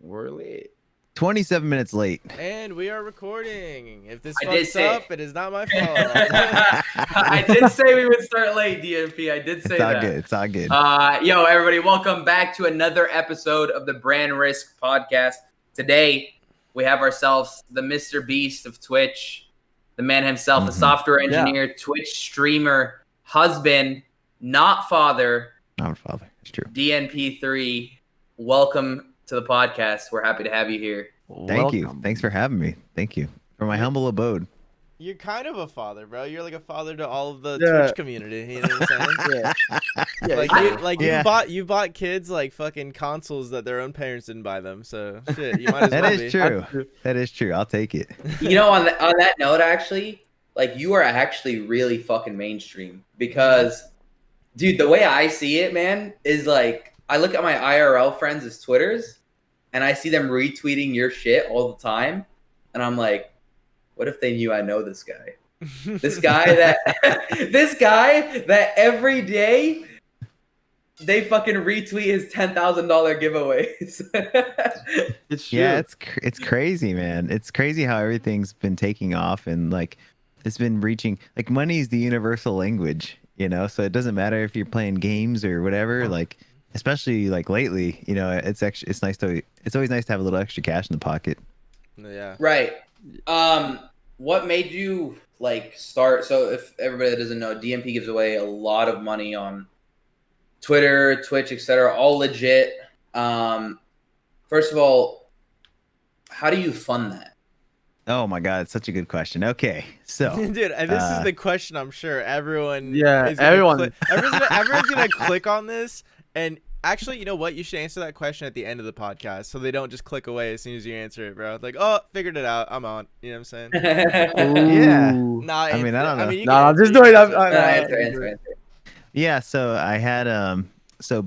We're late. 27 minutes late. And we are recording. If this I did fucks say up, it is not my fault. I did say we would start late, DNP. I did say It's all that. good. It's all good. Yo, everybody, welcome back to another episode of the Brand Risk Podcast. Today, we have ourselves the Mr. Beast of Twitch, the man himself, a software engineer, Twitch streamer, husband, not father. Not father. It's true. DNP3. Welcome to the podcast. We're happy to have you here. Thank you. Thanks for having me. Thank you for my humble abode. You're kind of a father, bro. You're like a father to all of the Twitch community. You know what I'm saying? You bought kids like fucking consoles that their own parents didn't buy them. So shit, you might as well That be. is true. That is true. I'll take it. You know, on that note, actually, like, you are actually really fucking mainstream because, dude, the way I see it, man, is like, I look at my IRL friends' as Twitters and I see them retweeting your shit all the time. And I'm like, what if they knew I know this guy? This guy that every day they fucking retweet his $10,000 giveaways. It's true. Yeah, it's crazy, man. It's crazy how everything's been taking off and like it's been reaching, like, money is the universal language, you know, so it doesn't matter if you're playing games or whatever, like, especially like lately, you know, it's always nice to have a little extra cash in the pocket. Yeah. Right. What made you like start? So if everybody that doesn't know, DMP gives away a lot of money on Twitter, Twitch, etc., all legit. First of all, how do you fund that? Oh my God, it's such a good question. Okay, so dude, and this is the question I'm sure everyone. Everyone's gonna click on this. And actually, you know what? You should answer that question at the end of the podcast, so they don't just click away as soon as you answer it, bro. Like, oh, figured it out. I'm on. You know what I'm saying? yeah. Nah, I mean, I don't know. No, I'm just doing it. Answer. Yeah, so I had so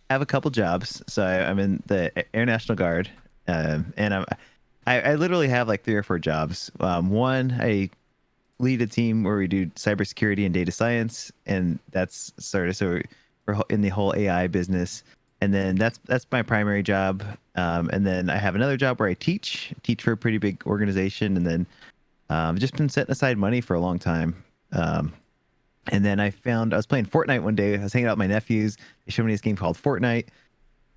I have a couple jobs. So I'm in the Air National Guard, and I literally have like 3 or 4 jobs. One, I lead a team where we do cybersecurity and data science, and that's sort of, so we're in the whole AI business. And then that's my primary job. And then I have another job where I teach for a pretty big organization, and then I've just been setting aside money for a long time. And then I was playing Fortnite one day. I was hanging out with my nephews. They showed me this game called Fortnite.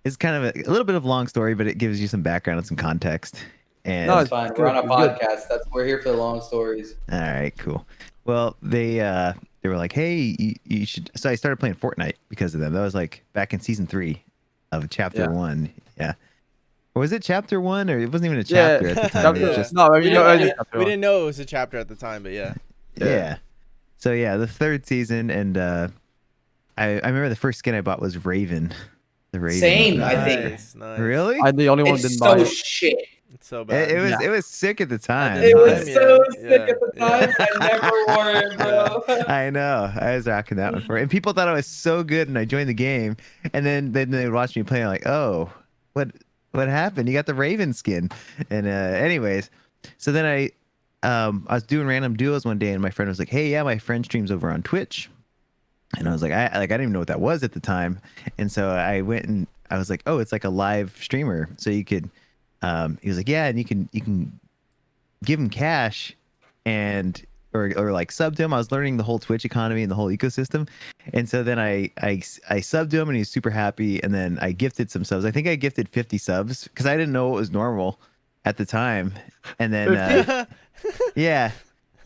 It's kind of a little bit of a long story, but it gives you some background and some context. And No, it's fine. We're on a podcast. We're here for the long stories. All right, cool. Well, they were like, hey, you should. So I started playing Fortnite because of them. That was like back in season 3 of chapter 1. Yeah. Or was it chapter 1, or it wasn't even a chapter at the time? It was just, no, I mean, we didn't know it was a chapter at the time, but yeah. So yeah, the 3rd season, and I remember the first skin I bought was Raven. The Raven. Same, Nice, I think. nice. Really? I'm the only one who It's didn't buy so it. shit. It's so bad. It was sick at the time. It was Yeah. so sick Yeah. at the time. I never wore it, bro. I know. I was rocking that one for it. And people thought I was so good, and I joined the game, and then they would watch me play, like, oh, what happened? You got the Raven skin. And anyways, so then I was doing random duos one day, and my friend was like, hey, yeah, my friend streams over on Twitch. And I was like, I didn't even know what that was at the time. And so I went and I was like, oh, it's like a live streamer. So you could, he was like, yeah, and you can give him cash and or like sub to him. I was learning the whole Twitch economy and the whole ecosystem. And so then I subbed to him, and he was super happy. And then I gifted some subs. I think I gifted 50 subs because I didn't know what was normal at the time. And then yeah.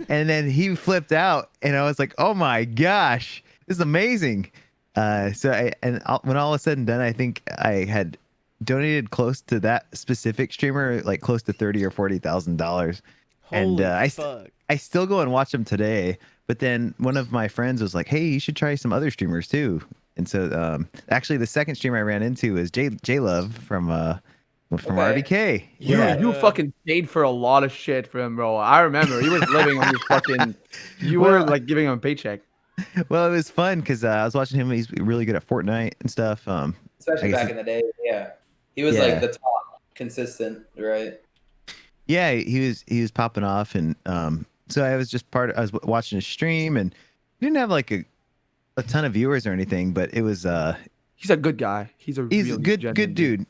And then he flipped out, and I was like, oh my gosh, this is amazing. When all was said and done, I think I had donated close to that specific streamer, like close to $30,000 or $40,000. And I still go and watch them today. But then one of my friends was like, hey, you should try some other streamers too. And so actually the second streamer I ran into is J Love from RDK. You fucking paid for a lot of shit for him, bro. I remember he was living on your fucking. You were like giving him a paycheck. Well, it was fun because I was watching him. He's really good at Fortnite and stuff. Especially back in the day, yeah. He was like the top consistent, right? Yeah, he was popping off, and so I was watching his stream, and he didn't have like a ton of viewers or anything, but it was He's a good guy. He's a good dude.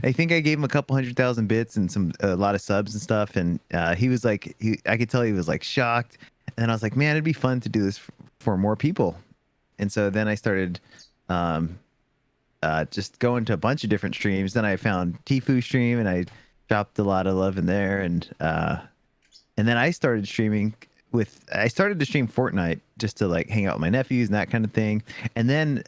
I think I gave him a couple 100,000 bits and a lot of subs and stuff, and he was like, I could tell he was like shocked. And then I was like, man, it'd be fun to do this for more people. And so then I started just going to a bunch of different streams. Then I found Tfue stream, and I dropped a lot of love in there. And then I started streaming I started to stream Fortnite just to like hang out with my nephews and that kind of thing. And then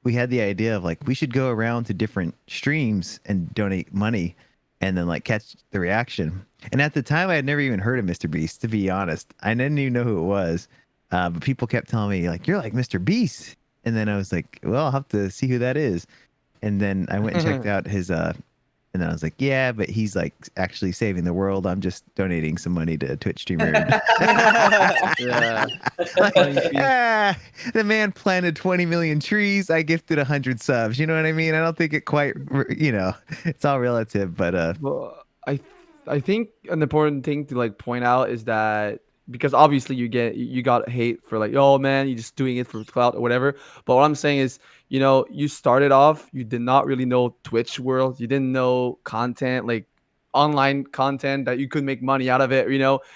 we had the idea of like, we should go around to different streams and donate money and then like catch the reaction. And at the time I had never even heard of Mr. Beast, to be honest. I didn't even know who it was. But people kept telling me like, you're like Mr. Beast. And then I was like, well, I'll have to see who that is. And then I went and checked out his and then I was like, yeah, but he's like actually saving the world. I'm just donating some money to a Twitch streamer. Yeah. The man planted 20 million trees. I gifted 100 subs. You know what I mean? I don't think it quite, it's all relative, but Well, I think an important thing to like point out is that because obviously you got hate for like, oh man, you're just doing it for clout or whatever. But what I'm saying is, you started off, you did not really know Twitch world, you didn't know content, like online content that you could make money out of it.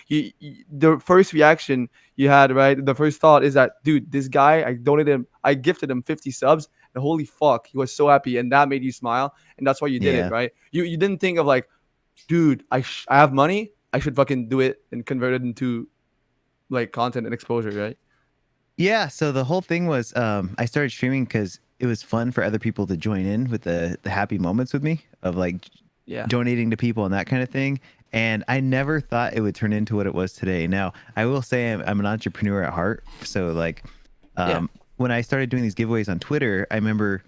The first reaction you had, right? The first thought is that, dude, this guy, I gifted him 50 subs, and holy fuck, he was so happy, and that made you smile, and that's why you did Yeah. it, right? You didn't think of like, dude, I have money, I should fucking do it and convert it into like content and exposure, right? yeah. So the whole thing was, I started streaming because it was fun for other people to join in with the happy moments with me of like Yeah. donating to people and that kind of thing. And I never thought it would turn into what it was today. Now, I will say I'm an entrepreneur at heart. So like, when I started doing these giveaways on Twitter, I remember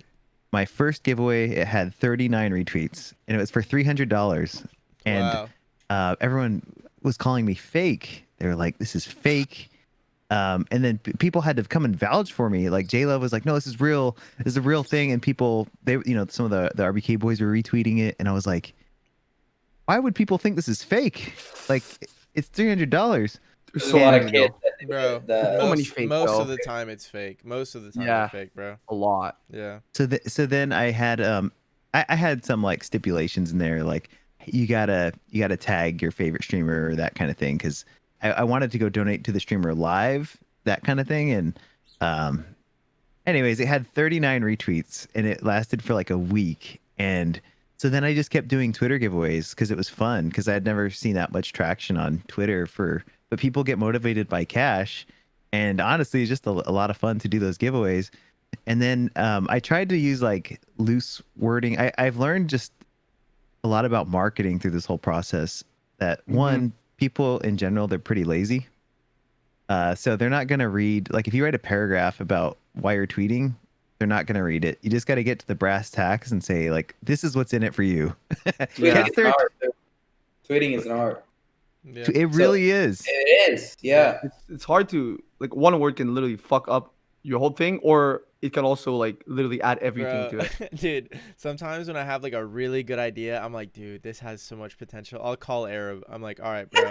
my first giveaway, it had 39 retweets and it was for $300. And everyone was calling me fake. They were like, this is fake. And then people had to come and vouch for me. Like J Love was like, no, this is real. This is a real thing. And people, some of the RBK boys were retweeting it. And I was like, why would people think this is fake? Like, it's $300. There's a lot of kids, bro. So many fake, most though. of the time it's fake. Most of the time Yeah. it's fake, bro. A lot. Yeah. So then I had I had some like stipulations in there, like you gotta tag your favorite streamer or that kind of thing, because I wanted to go donate to the streamer live, that kind of thing. And anyways, it had 39 retweets and it lasted for like a week. And so then I just kept doing Twitter giveaways because it was fun, because I had never seen that much traction on Twitter but people get motivated by cash. And honestly, it's just a lot of fun to do those giveaways. And then I tried to use like loose wording. I've learned just a lot about marketing through this whole process, that one, people in general, they're pretty lazy. So they're not going to read, like if you write a paragraph about why you're tweeting, they're not going to read it. You just got to get to the brass tacks and say like, this is what's in it for you. Tweeting is an art. Tweeting is an art. Yeah. It really is. It is, yeah. It's hard to, like, one word can literally fuck up your whole thing, or it can also like literally add everything to it. Dude, sometimes when I have like a really good idea, I'm like, dude, this has so much potential. I'll call Arab. I'm like, all right, bro.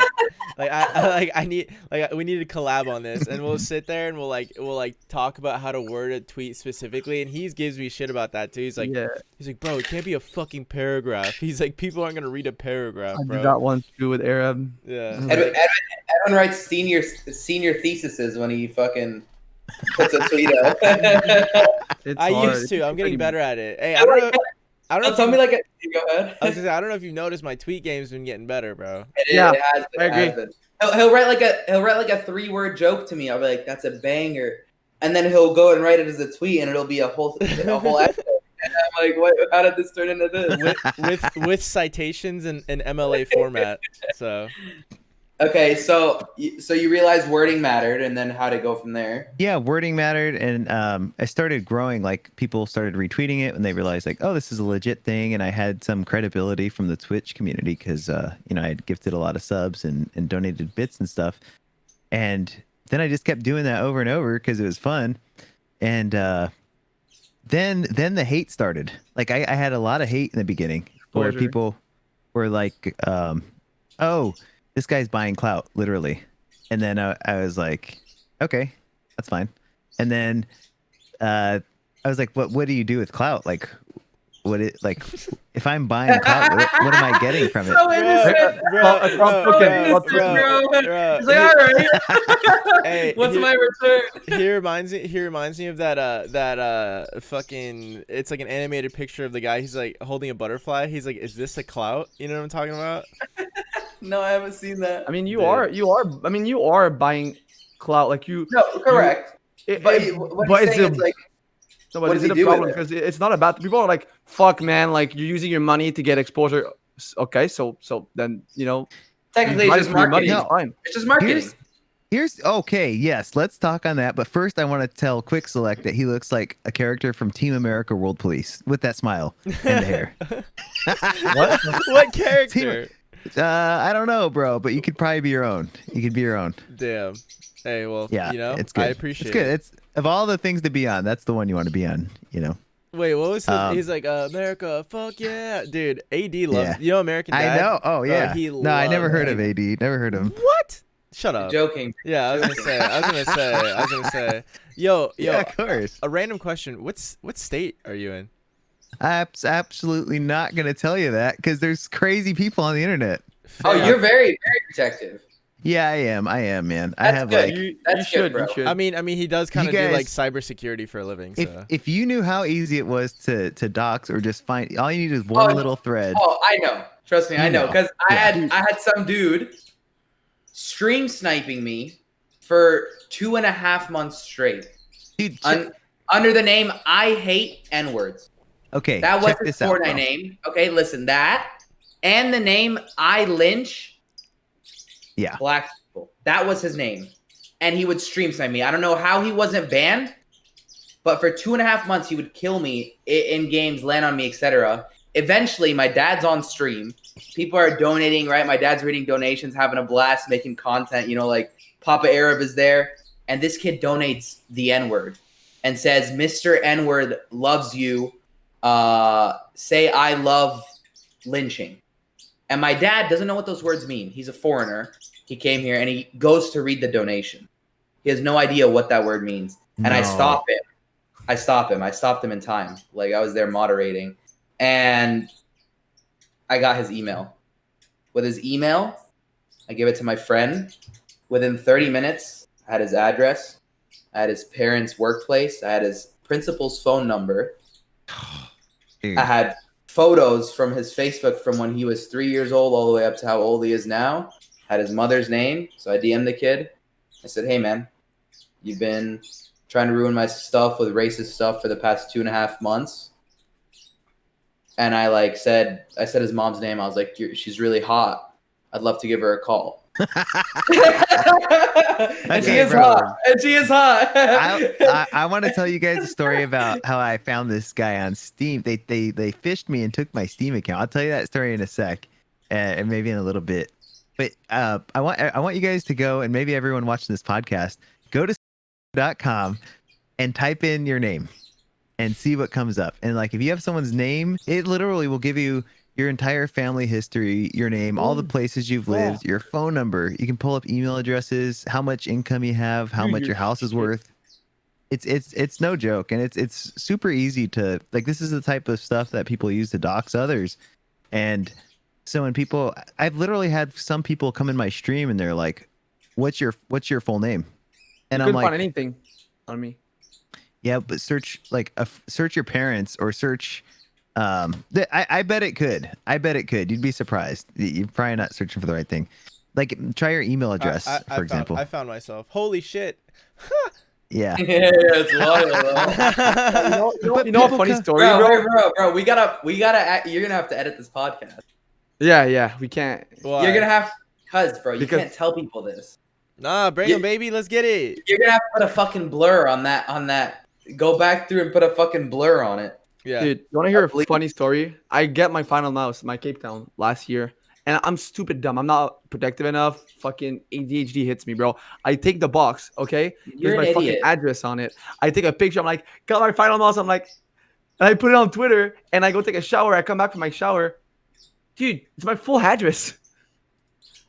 I need, like, we need to collab on this, and we'll sit there and we'll talk about how to word a tweet specifically, and he gives me shit about that too. He's like, bro, it can't be a fucking paragraph. He's like, people aren't gonna read a paragraph, I bro. did that once too with Arab. Yeah. Edwin writes senior theses when he fucking puts a tweet up. I used to. I'm getting better at it. Hey, I don't know. Tell me like go ahead. I was gonna say, I don't know if you've noticed, my tweet game's been getting better, bro. It has been. He'll write like a 3-word joke to me. I'll be like, that's a banger, and then he'll go and write it as a tweet, and it'll be a whole episode. And I'm like, what? How did this turn into this? with citations and MLA format. So. Okay, so you realized wording mattered, and then how to go from there? Yeah, wording mattered, and I started growing. Like people started retweeting it when they realized, like, oh, this is a legit thing, and I had some credibility from the Twitch community because I had gifted a lot of subs and donated bits and stuff, and then I just kept doing that over and over because it was fun, and then the hate started. Like I had a lot of hate in the beginning where people were like, oh, this guy's buying clout, literally. And then I was like, okay, that's fine. And then I was like, what do you do with clout? Like, what it like if I'm buying clout, what am I getting from it? So innocent. He's like, all right. Hey, what's my return? He reminds me of that fucking. It's like an animated picture of the guy. He's like holding a butterfly. He's like, "Is this a clout?" You know what I'm talking about? No, I haven't seen that. I mean, you are buying clout, like you. No, correct. But it's like, no, what but does is he it a do with problem? it? Because it's not about people are like, fuck, man, like you're using your money to get exposure. Okay, so then Technically, you it's just marketing. It's fine. It's just marketing. Here's okay, yes, let's talk on that. But first, I want to tell Quick Select that he looks like a character from Team America World Police with that smile and the hair. What? What character? I don't know, bro, but you could probably be your own. You could be your own. Damn. Hey, well, yeah, it's good. I appreciate it's good. it. It's of all the things to be on, that's the one you want to be on. Wait, what was his? He's like, America, fuck yeah, dude. AD loves American Dad. I know. Oh yeah. No, I never heard of AD. Never heard of him. What? Shut up. You're joking. Yeah, I was gonna say. Yo. Yeah, of course. A random question. What state are you in? I'm absolutely not gonna tell you that because there's crazy people on the internet. Oh, you're very, very protective. Yeah, I am, man. That's I have good. like. You Good, bro. should. I mean, he does kind of You do like guys- cybersecurity for a living. So. If you knew how easy it was to dox or just find, all you need is one little thread. Oh, I know. Trust me, I know. Because I Yeah. had some dude stream sniping me for 2.5 months straight Dude, under the name I hate N-words. okay, That was check his this out, Fortnite bro. name. Okay, listen, that and the name I lynch Yeah. black people. That was his name. And he would stream snipe me. I don't know how he wasn't banned, but for 2.5 months he would kill me in games, land on me, etc. Eventually, my dad's on stream. People are donating, right? My dad's reading donations, having a blast, making content. Like Papa Arab is there. And this kid donates the N-word and says, Mr. N-word loves you. Say I love lynching. And my dad doesn't know what those words mean. He's a foreigner. He came here and he goes to read the donation. He has no idea what that word means. And I stop him. I stopped him in time. Like I was there moderating. And I got his email. With his email, I give it to my friend. Within 30 minutes, I had his address. I had his parents' workplace. I had his principal's phone number. Dude. I had photos from his Facebook from when he was 3 years old all the way up to how old he is now. Had his mother's name. So I DM'd the kid. I said, hey, man, you've been trying to ruin my stuff with racist stuff for the past 2.5 months. And I said his mom's name. I was like, she's really hot. I'd love to give her a call. And she is hot. I want to tell you guys a story about how I found this guy on Steam. They fished me and took my Steam account. I'll tell you that story in a sec, and maybe in a little bit. But I want you guys to go, and maybe everyone watching this podcast, go to .com and type in your name and see what comes up. And if you have someone's name, it literally will give you your entire family history, your name, all the places you've lived, your phone number. You can pull up email addresses, how much income you have, how much your house is worth. It's no joke, and it's super easy to this is the type of stuff that people use to dox others. And so when I've literally had some people come in my stream and they're like, what's your full name? And I'm like, find anything on me. Yeah, but search search your parents or search. I bet it could. You'd be surprised. You're probably not searching for the right thing. Try your email address, for example. I found myself. Holy shit. Yeah. Yeah, it's wild. You know a funny story, bro. We gotta. You're gonna have to edit this podcast. Yeah, we can't. Why? You're gonna have, bro. You Because- can't tell people this. Nah, bring him, baby. Let's get it. You're gonna have to put a fucking blur on that. Go back through and put a fucking blur on it. Yeah. Dude, you want to hear a funny story? I get my final mouse, my Cape Town last year, and I'm stupid dumb. I'm not protective enough. Fucking ADHD hits me, bro. I take the box, okay? You're There's my an fucking idiot. address on it. I take a picture. I'm like, got my final mouse. I'm like, and I put it on Twitter, and I go take a shower. I come back from my shower. Dude, it's my full address.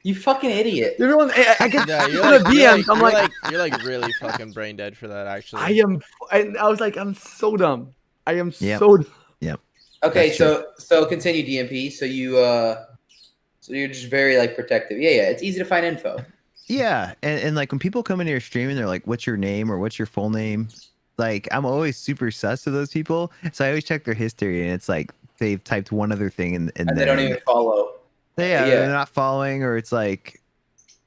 You fucking idiot. Everyone, I get Yeah, the DMs. I'm like, you're really fucking brain dead for that, actually. I am. And I was like, I'm so dumb. I am Yep. so. Okay, That's true. so continue DMP. So you're just very like protective. Yeah, yeah. It's easy to find info. Yeah, and like when people come into your stream and they're like, "What's your name?" or "What's your full name?" Like I'm always super sus to those people, so I always check their history, and it's like they've typed one other thing in And they there, don't and even follow. yeah, Yeah, they're not following, or it's like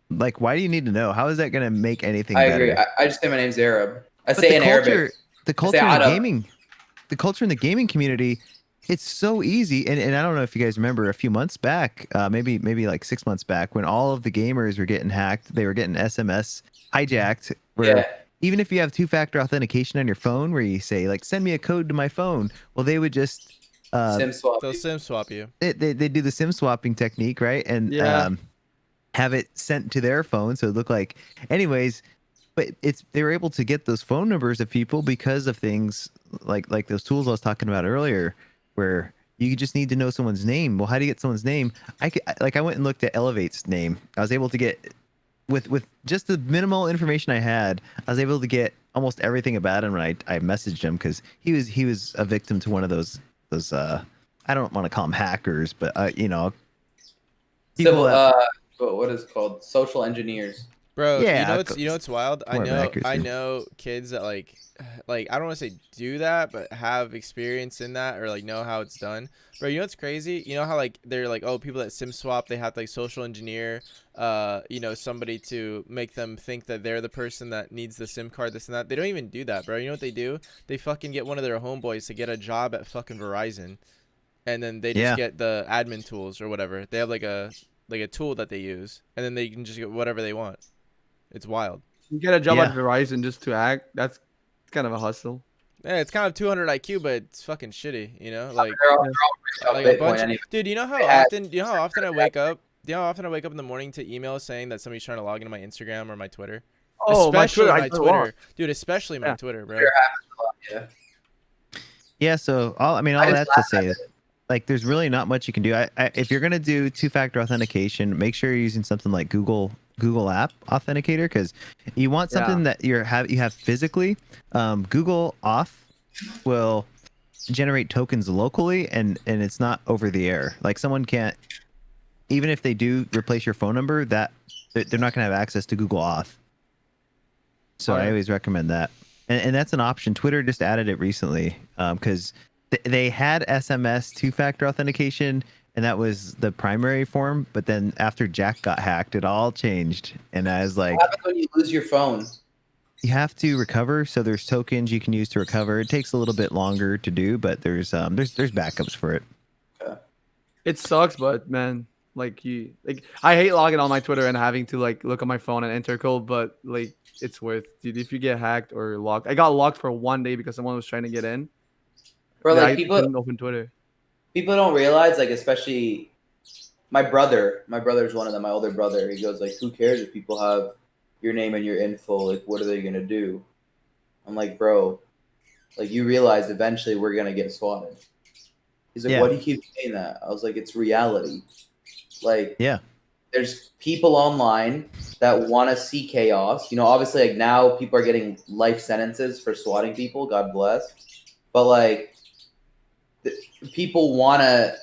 why do you need to know? How is that gonna make anything I agree. better? I just say my name's Arab. I But say in Arabic. the I say culture in the Arab. gaming, community, it's so easy. And I don't know if you guys remember a few months back, maybe like 6 months back, when all of the gamers were getting hacked, they were getting SMS hijacked. Where Yeah. even if you have two-factor authentication on your phone, where you say like send me a code to my phone, well they would just Sim swap. They'll sim swap you. they do the SIM swapping technique, right? And Yeah. have it sent to their phone, so it looked like. Anyways, but they were able to get those phone numbers of people because of things like those tools I was talking about earlier, where you just need to know someone's name. Well, how do you get someone's name? I went and looked at Elevate's name. I was able to get with just the minimal information I had. I was able to get almost everything about him. And I messaged him because he was a victim to one of those I don't want to call them hackers, but people Civil. that, What is it called? Social engineers. Bro, Yeah, you know what's wild? more of accuracy. I know kids that like I don't want to say do that, but have experience in that or like know how it's done. Bro, you know what's crazy? You know how like they're like, oh, people that sim swap, they have to like social engineer somebody to make them think that they're the person that needs the SIM card, this and that. They don't even do that, bro. You know what they do? They fucking get one of their homeboys to get a job at fucking Verizon, and then they just get the admin tools or whatever. They have like a tool that they use, and then they can just get whatever they want. It's wild. You get a job Yeah. at Verizon just to act. That's kind of a hustle. Yeah, it's kind of 200 IQ, but it's fucking shitty, you know? Like, They're all rich off like a Bitcoin bunch. anyway. Dude, you know how Yeah. often I wake up? Do you know how often I wake up in the morning to emails saying that somebody's trying to log into my Instagram or my Twitter? Oh, Especially my my Twitter. Twitter. Dude, especially my Yeah. Twitter, bro. Sure happens a lot, yeah. Yeah, so all I that just to laugh say at is, like, there's really not much you can do. If you're gonna do two-factor authentication, make sure you're using something like Google App Authenticator, because you want something that you have physically. Google Auth will generate tokens locally, and it's not over the air. Like someone can't, even if they do replace your phone number, that they're not gonna have access to Google Auth. So I always recommend that. And that's an option. Twitter just added it recently because they had SMS two-factor authentication, and that was the primary form. But then after Jack got hacked, it all changed. And I was like, What happens when you lose your phone? you have to recover. So there's tokens you can use to recover. It takes a little bit longer to do, but there's backups for it. It sucks, but man, I hate logging on my Twitter and having to like look at my phone and enter code, but like it's worth, dude. If you get hacked or locked, I got locked for 1 day because someone was trying to get in. Bro, and like I couldn't open Twitter. people don't realize, like, especially my brother's one of them, my older brother. He goes like, who cares if people have your name and your info? Like, what are they gonna do? I'm like, bro, like, you realize eventually we're gonna get swatted. He's like, why do you keep saying that? I was like, it's reality. Like, there's people online that want to see chaos. You know, obviously, like, now people are getting life sentences for swatting people. God bless. But like, people want to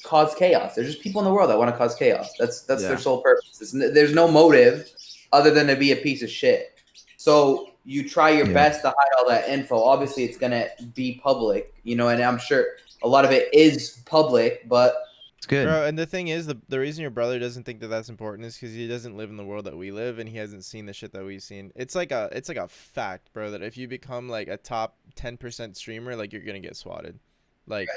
cause chaos. There's just people in the world that want to cause chaos. That's their sole purpose. There's no motive other than to be a piece of shit. So you try your best to hide all that info. Obviously, it's gonna be public, you know, and I'm sure a lot of it is public, but it's good. Bro, and the thing is, the reason your brother doesn't think that that's important is because he doesn't live in the world that we live, and he hasn't seen the shit that we've seen. It's like a fact, bro, that if you become like a top 10% streamer, like you're gonna get swatted. Like,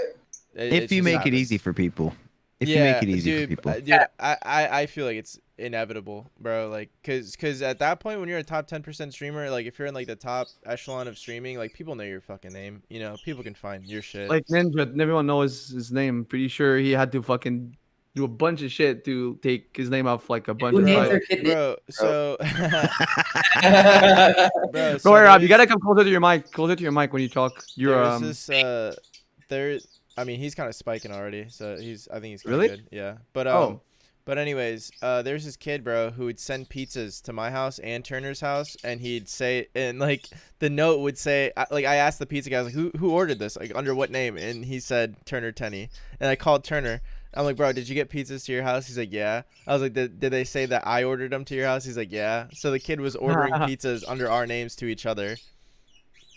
if you make it easy for people. If you make it easy for people. Dude, I feel like it's inevitable, bro. Like, cause at that point when you're a top 10% streamer, like if you're in like the top echelon of streaming, like people know your fucking name. You know, people can find your shit. Like Ninja, everyone knows his name. Pretty sure he had to fucking do a bunch of shit to take his name off like a bunch of kid, bro. So, bro, Rob, you gotta come closer to your mic. Closer to your mic when you talk. You're I mean, he's kind of spiking already, so I think he's kind of really good. Yeah, but But anyways, there's this kid, bro, who would send pizzas to my house and Turner's house, and he'd say, and like the note would say, like I asked the pizza guy, I was like, who ordered this? Like under what name? And he said Turner Tenney, and I called Turner. I'm like, bro, did you get pizzas to your house? He's like, yeah. I was like, did they say that I ordered them to your house? He's like, yeah. So the kid was ordering pizzas under our names to each other.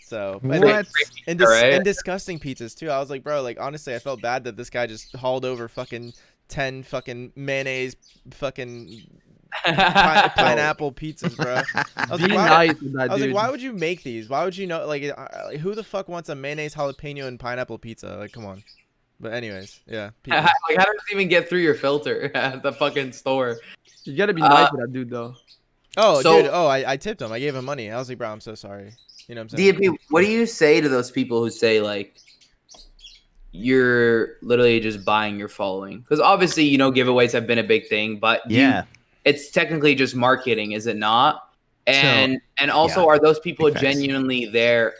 So what? And disgusting pizzas too. I was like, bro, like honestly, I felt bad that this guy just hauled over fucking 10 fucking mayonnaise fucking pineapple pizzas, bro. I was, like, why would you make these? Why would you know? Like, who the fuck wants a mayonnaise jalapeno and pineapple pizza? Like, come on. But anyways, yeah. Like, how does it even get through your filter at the fucking store? You gotta be nice to that dude, though. Oh, so, dude. Oh, I tipped him. I gave him money. I was like, bro, I'm so sorry. You know what I'm saying? DNP, what do you say to those people who say, like, you're literally just buying your following? Because obviously, you know, giveaways have been a big thing, but it's technically just marketing, is it not? And also, are those people genuinely there?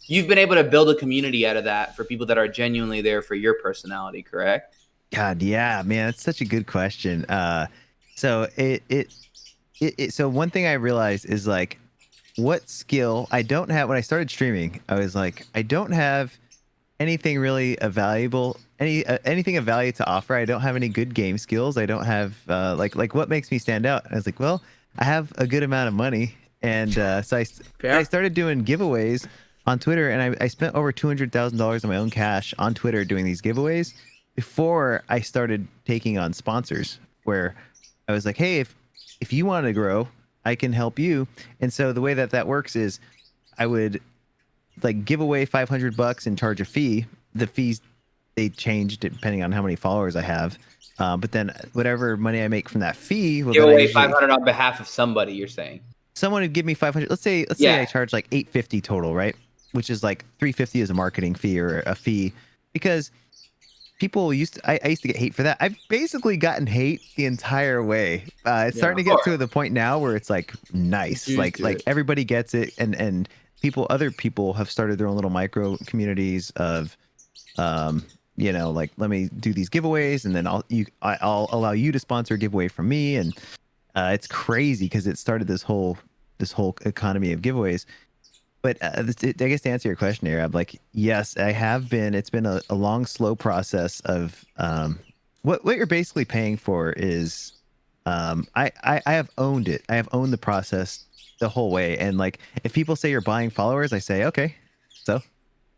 You've been able to build a community out of that for people that are genuinely there for your personality, correct? God, yeah, man, it's such a good question. So so one thing I realized is like, what skill I don't have. When I started streaming, I was like, I don't have anything really anything of value to offer. I don't have any good game skills. I don't have like what makes me stand out. And I was like, well, I have a good amount of money, and so I started doing giveaways on Twitter, and I spent over $200,000 of my own cash on Twitter doing these giveaways before I started taking on sponsors, where I was like, hey, if you want to grow, I can help you. And so the way that works is I would like give away $500 and charge a fee. The fees, they changed depending on how many followers I have. But then whatever money I make from that fee, give away 500 on behalf of somebody, you're saying? Someone would give me 500. Let's say I charge like 850 total, right? Which is like 350 is a marketing fee or a fee, because people I used to get hate for that. I've basically gotten hate the entire way. It's starting to get to the point now where it's like nice, like everybody gets it, and other people have started their own little micro communities of, you know, like, let me do these giveaways, and then I'll allow you to sponsor a giveaway from me, and it's crazy because it started this whole economy of giveaways. But I guess to answer your question here, I'm like, yes, I have been. It's been a long, slow process of what you're basically paying for is I have owned it. I have owned the process the whole way. And like, if people say you're buying followers, I say, okay, so,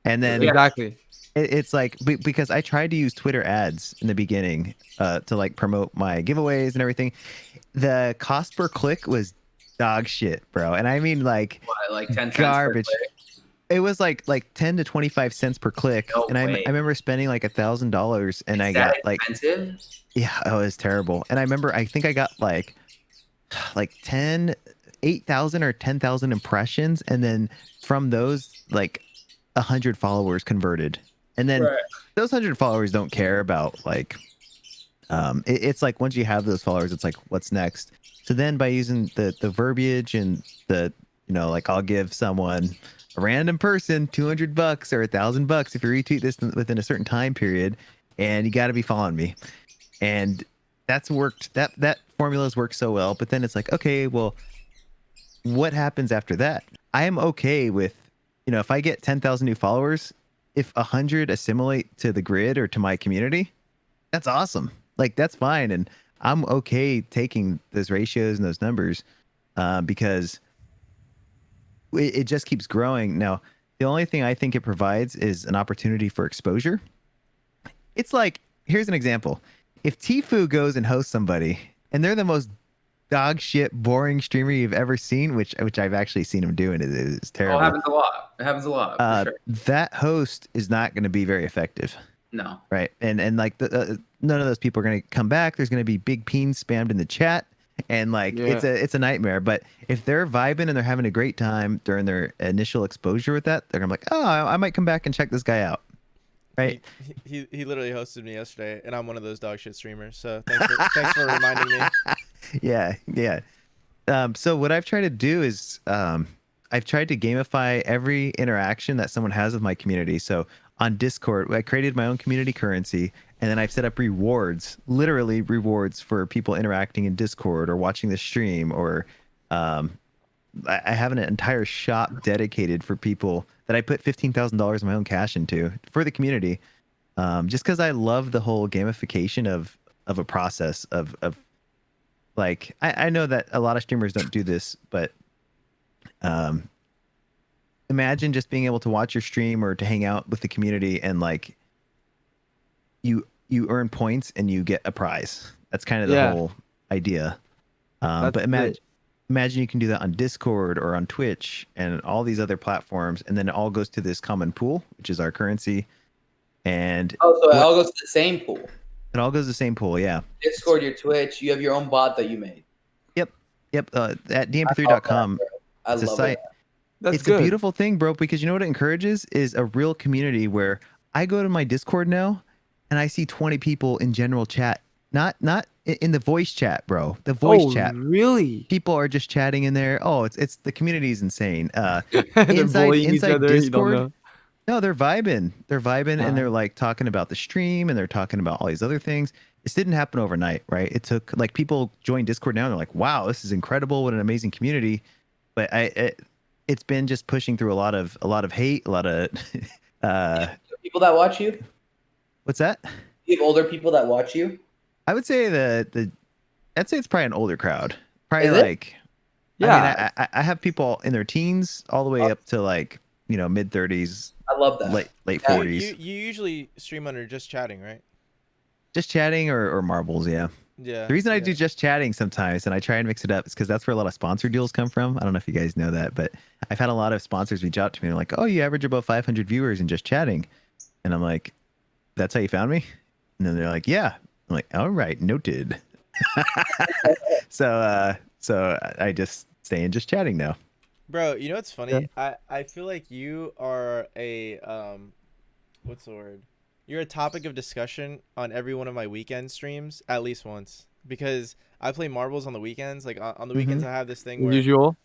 and then exactly. It's like, because I tried to use Twitter ads in the beginning to like promote my giveaways and everything. The cost per click was dog shit, bro. And I mean like 10 garbage. Cents per click? It was like 10 to 25 cents per click. No and I remember spending like $1,000, and I got like expensive? Yeah, it was terrible. And I think I got like 8,000 or 10,000 impressions, and then from those like 100 followers converted. And then those 100 followers don't care about like it's like once you have those followers, it's like, what's next? So then by using the verbiage and the, you know, like, I'll give someone, a random person, $200 or $1,000 if you retweet this within a certain time period, and you got to be following me. And that's worked. That formula's worked so well. But then it's like, okay, well, what happens after that? I am okay with, you know, if I get 10,000 new followers, if 100 assimilate to the grid or to my community, that's awesome. Like, that's fine. And I'm okay taking those ratios and those numbers because it just keeps growing. Now, the only thing I think it provides is an opportunity for exposure. It's like, here's an example. If Tfue goes and hosts somebody and they're the most dog shit, boring streamer you've ever seen, which I've actually seen him do, and it is terrible. Oh, it happens a lot. For sure. That host is not going to be very effective. No. Right. And like none of those people are going to come back. There's going to be big peens spammed in the chat. And like, it's a nightmare. But if they're vibing and they're having a great time during their initial exposure with that, they're going to be like, oh, I might come back and check this guy out. Right. He literally hosted me yesterday, and I'm one of those dog shit streamers. So thanks for reminding me. Yeah. So what I've tried to do is I've tried to gamify every interaction that someone has with my community. So on Discord. I created my own community currency, and then I've set up rewards, literally rewards for people interacting in Discord or watching the stream, or I have an entire shop dedicated for people that I put $15,000 of my own cash into for the community, just because I love the whole gamification of a process of like I know that a lot of streamers don't do this, but imagine just being able to watch your stream or to hang out with the community and like you earn points and you get a prize. That's kind of the whole idea. But imagine you can do that on Discord or on Twitch and all these other platforms, and then it all goes to this common pool, which is our currency. And so it all goes to the same pool. It all goes to the same pool, yeah. Discord, your Twitch, you have your own bot that you made. Yep. At DNP3.com. I love a site. That's it's good. a beautiful thing, bro, because you know what it encourages is a real community where I go to my Discord now and I see 20 people in general chat. Not in the voice chat, bro. The voice chat. Really? People are just chatting in there. Oh, it's the community is insane. They're bullying each other. Discord, you don't know. no, they're vibing. And they're like talking about the stream and they're talking about all these other things. This didn't happen overnight, right? It took like people join Discord now and they're like, wow, this is incredible. What an amazing community. But it's been just pushing through a lot of hate, a lot of people that watch you. What's that? You have older people that watch you. I would say I'd say it's probably an older crowd. Probably Is it? like, Yeah. I mean, I have people in their teens all the way up to like, mid 30s. I love that. Late Yeah. 40s. You usually stream under just chatting, right? Just chatting or marbles, yeah. Yeah. The reason I do just chatting sometimes, and I try and mix it up, is because that's where a lot of sponsor deals come from. I don't know if you guys know that, but I've had a lot of sponsors reach out to me and like, oh, you average about 500 viewers in just chatting. And I'm like, that's how you found me? And then they're like, yeah. I'm like, all right, noted. So I just stay in just chatting now. Bro, you know what's funny? Yeah. I feel like you are a what's the word? You're a topic of discussion on every one of my weekend streams at least once, because I play marbles on the weekends. Like on the weekends I have this thing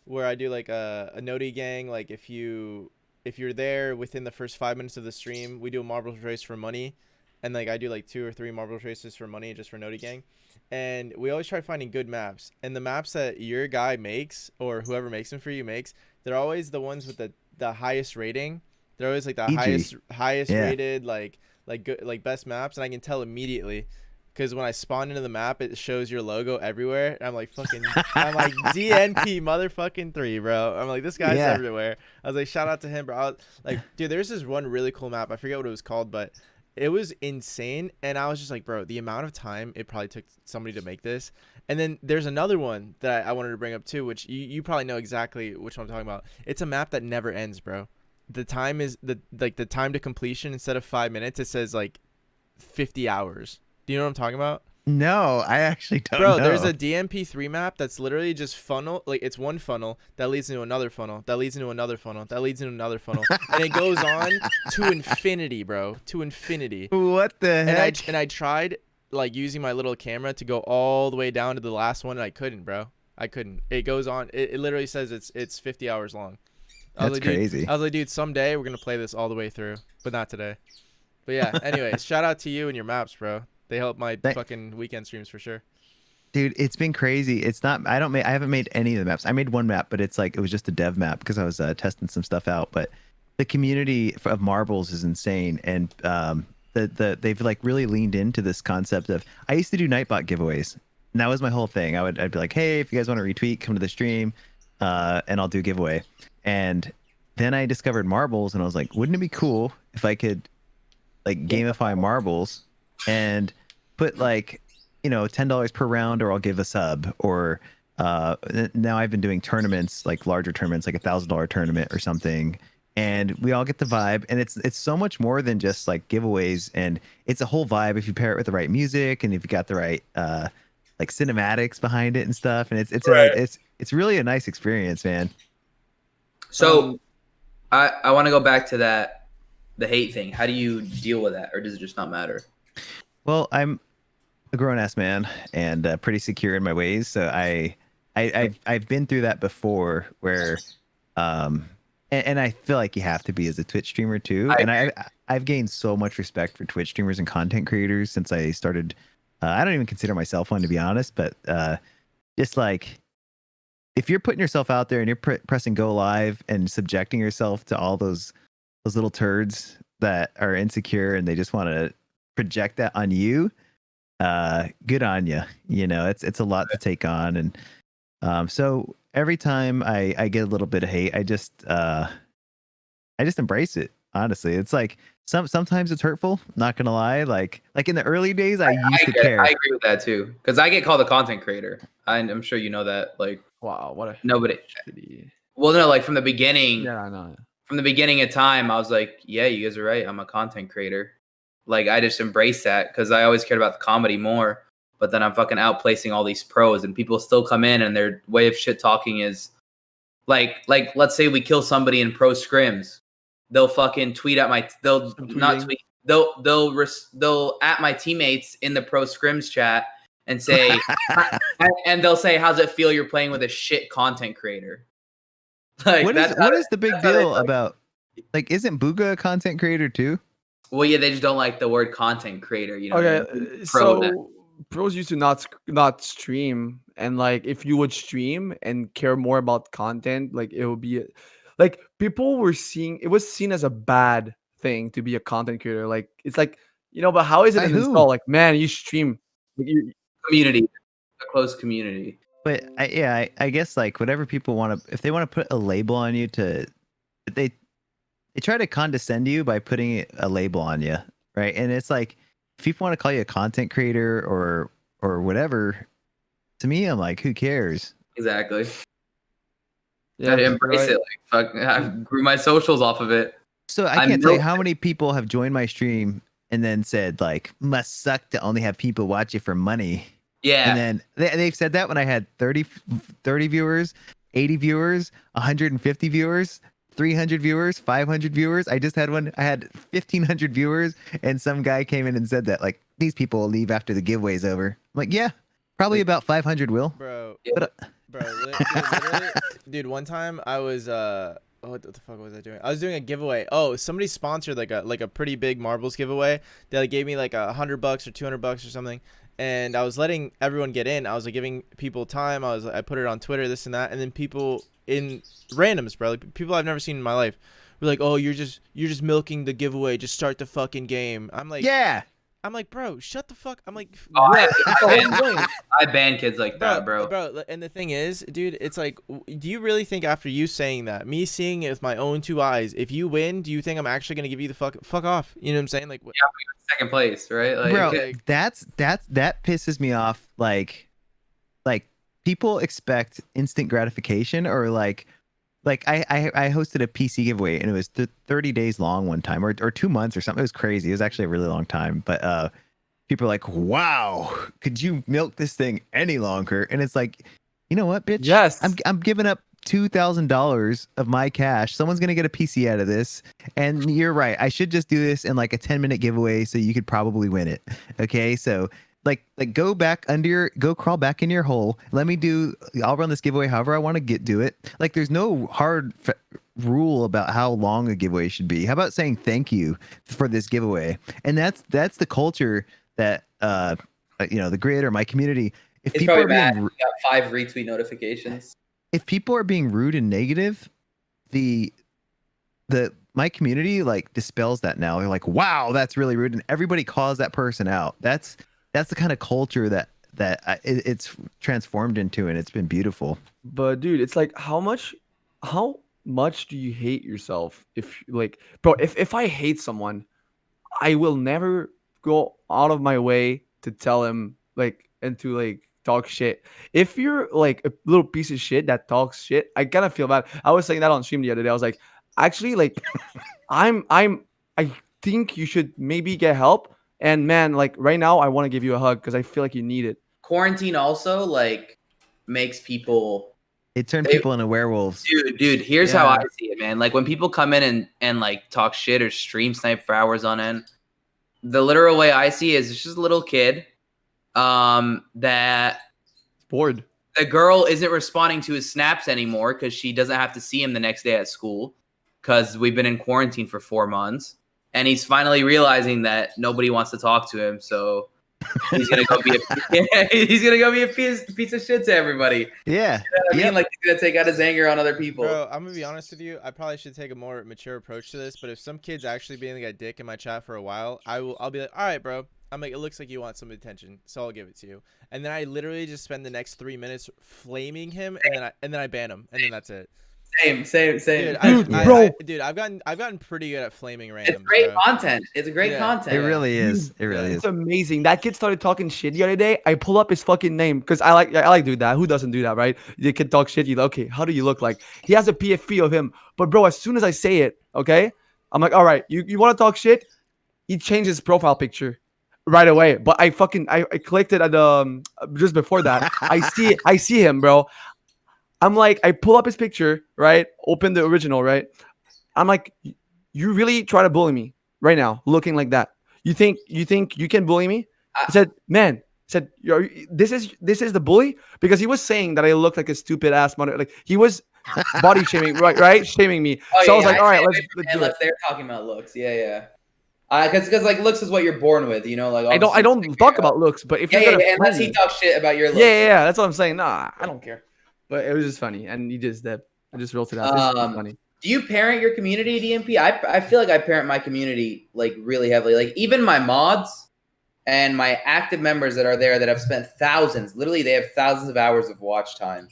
where I do like a Noti gang. Like if you're there within the first 5 minutes of the stream, we do a marbles race for money. And like I do like 2 or 3 marbles races for money just for Noti gang. And we always try finding good maps. And the maps that your guy makes or whoever makes them for you makes, they're always the ones with the highest rating. They're always like the highest rated like good like best maps, and I can tell immediately because when I spawn into the map it shows your logo everywhere. And I'm like I'm like DNP motherfucking 3, bro. I'm like, this guy's everywhere. I was like, shout out to him, bro. I was like, dude, there's this one really cool map. I forget what it was called, but it was insane. And I was just like, bro, the amount of time it probably took somebody to make this. And then there's another one that I wanted to bring up too, which you probably know exactly which one I'm talking about. It's a map that never ends, bro. The time is the time to completion, instead of 5 minutes, it says like 50 hours. Do you know what I'm talking about? No, I actually don't know. Bro, there's a DNP3 map that's literally just funnel. Like it's one funnel that leads into another funnel, that leads into another funnel, that leads into another funnel. And it goes on to infinity, bro. To infinity. What the heck? And I tried like using my little camera to go all the way down to the last one, and I couldn't, bro. I couldn't. It goes on. It literally says it's 50 hours long. That's crazy. I was like, dude, someday we're going to play this all the way through, but not today. But yeah, anyways, shout out to you and your maps, bro. They help my fucking weekend streams for sure. Dude, it's been crazy. It's not, I haven't made any of the maps. I made one map, but it's like, it was just a dev map because I was testing some stuff out. But the community of marbles is insane. And they've like really leaned into this concept of, I used to do Nightbot giveaways. And that was my whole thing. I'd be like, hey, if you guys want to retweet, come to the stream and I'll do a giveaway. And then I discovered marbles and I was like, wouldn't it be cool if I could like gamify marbles and put like, $10 per round, or I'll give a sub, or now I've been doing tournaments, like larger tournaments, like $1,000 tournament or something. And we all get the vibe, and it's so much more than just like giveaways, and it's a whole vibe if you pair it with the right music and if you got the right like cinematics behind it and stuff. And it's really a nice experience, man. So I want to go back to the hate thing. How do you deal with that, or does it just not matter? Well, I'm a grown-ass man and pretty secure in my ways, so I've been through that before, where and I feel like you have to be as a Twitch streamer too. I've gained so much respect for Twitch streamers and content creators since I started. I don't even consider myself one, to be honest, but just like if you're putting yourself out there and you're pressing go live and subjecting yourself to all those little turds that are insecure and they just want to project that on you, good on you. You know, it's a lot to take on. And so every time I get a little bit of hate, I just embrace it. Honestly, it's like sometimes it's hurtful. Not gonna lie, like in the early days, I used to care. I agree with that too, because I get called a content creator. I'm sure you know that. Like, wow, what a nobody. shitty... Well, no, like from the beginning. Yeah, I know. From the beginning of time, I was like, yeah, you guys are right. I'm a content creator. Like, I just embrace that because I always cared about the comedy more. But then I'm fucking outplacing all these pros, and people still come in, and their way of shit talking is like let's say we kill somebody in pro scrims. They'll fucking tweet at my they'll at my teammates in the pro scrims chat and say and they'll say, how's it feel you're playing with a shit content creator? Like, what is the big deal about, like, isn't Booga a content creator too? Well, yeah, they just don't like the word content creator, you know. Okay, so pros used to not stream, and like if you would stream and care more about content, like it would be like people were seeing it was seen as a bad thing to be a content creator. Like it's like, you know, but how is it an install? Like, man, you stream, like, community, a close community. But I guess like whatever people want to, if they want to put a label on you, they try to condescend you by putting a label on you, right? And it's like, if people want to call you a content creator or whatever, to me, I'm like, who cares? Exactly. Yeah, I embrace it. Like, fuck, I grew my socials off of it. So I can't tell you how many people have joined my stream and then said like, must suck to only have people watch you for money. Yeah. And then they've said that when I had 30 viewers, 80 viewers, 150 viewers, 300 viewers, 500 viewers. I just had one. I had 1,500 viewers, and some guy came in and said that like, these people will leave after the giveaway's over. I'm like, yeah, probably about 500 will. Bro, but, literally, dude, one time I was what the fuck was I doing? I was doing a giveaway. Oh, somebody sponsored like a pretty big marbles giveaway. They like gave me like $100 or $200 or something, and I was letting everyone get in. I was like giving people time. I put it on Twitter, this and that, and then people in randoms, bro, like people I've never seen in my life, were like, "Oh, you're just milking the giveaway. Just start the fucking game." I'm like, yeah. I'm like, bro, shut the fuck. I'm like, I ban kids like that, bro. Bro, and the thing is, dude, it's like, do you really think after you saying that, me seeing it with my own two eyes, if you win, do you think I'm actually gonna give you the fuck off? You know what I'm saying? Like, yeah, second place, right? Like, bro, like, that pisses me off. Like people expect instant gratification, or like I hosted a PC giveaway and it was 30 days long one time, or 2 months or something. It was crazy. It was actually a really long time. But people are like, wow, could you milk this thing any longer? And it's like, you know what, bitch? Yes. I'm giving up $2,000 of my cash. Someone's gonna get a PC out of this. And you're right. I should just do this in like a 10-minute giveaway so you could probably win it. Okay, so like go crawl back in your hole. I'll run this giveaway however I want to do it. Like there's no hard rule about how long a giveaway should be. How about saying thank you for this giveaway? And that's the culture that the grid or my community. If it's people are mad. being, got 5 retweet notifications. If people are being rude and negative, my community like dispels that now. They're like, wow, that's really rude, and everybody calls that person out. That's the kind of culture that it's transformed into, and it's been beautiful. But dude, it's like, how much do you hate yourself? If like, bro, if I hate someone, I will never go out of my way to tell him like, and to like talk shit. If you're like a little piece of shit that talks shit, I kind of feel bad. I was saying that on stream the other day. I was like, actually, like, I think you should maybe get help. And man, like right now, I want to give you a hug because I feel like you need it. Quarantine also like makes people. It turned people into werewolves. Dude, here's how I see it, man. Like when people come in and like talk shit or stream snipe for hours on end, the literal way I see it is it's just a little kid that bored. The girl isn't responding to his snaps anymore because she doesn't have to see him the next day at school. because we've been in quarantine for 4 months, and he's finally realizing that nobody wants to talk to him. So he's gonna go be a piece of shit to everybody. Yeah, you know what I mean, like he's gonna take out his anger on other people. Bro, I'm gonna be honest with you. I probably should take a more mature approach to this. But if some kid's actually being like a dick in my chat for a while, I'll be like, all right, bro. I'm like, it looks like you want some attention, so I'll give it to you. And then I literally just spend the next 3 minutes flaming him, and then I ban him, and then that's it. Same. Dude, I've gotten pretty good at flaming randoms. It's great content. It's a great content. It really is. It really is. It's amazing. That kid started talking shit the other day. I pull up his fucking name because I like doing that. Who doesn't do that, right? The kid talks shit. You like, okay, how do you look like? He has a PFP of him, but bro, as soon as I say it, okay, I'm like, all right, you want to talk shit? He changed his profile picture right away. But I clicked it at just before that. I see him, bro. I'm like, I pull up his picture, right? Open the original, right? I'm like, you really try to bully me right now, looking like that? You think you can bully me? I said, man, this is the bully? Because he was saying that I look like a stupid ass mother. Like he was body shaming, right? Shaming me. So I was like, all right, let's do it. They're talking about looks. Yeah. Because like looks is what you're born with, you know. Like I don't talk about looks, but if unless he talks shit about your looks. Yeah, that's what I'm saying. Nah, I don't care. But it was just funny, and he just I just wrote it out. It's funny. Do you parent your community, DNP? I feel like I parent my community like really heavily. Like even my mods and my active members that are there that have spent thousands, literally they have thousands of hours of watch time.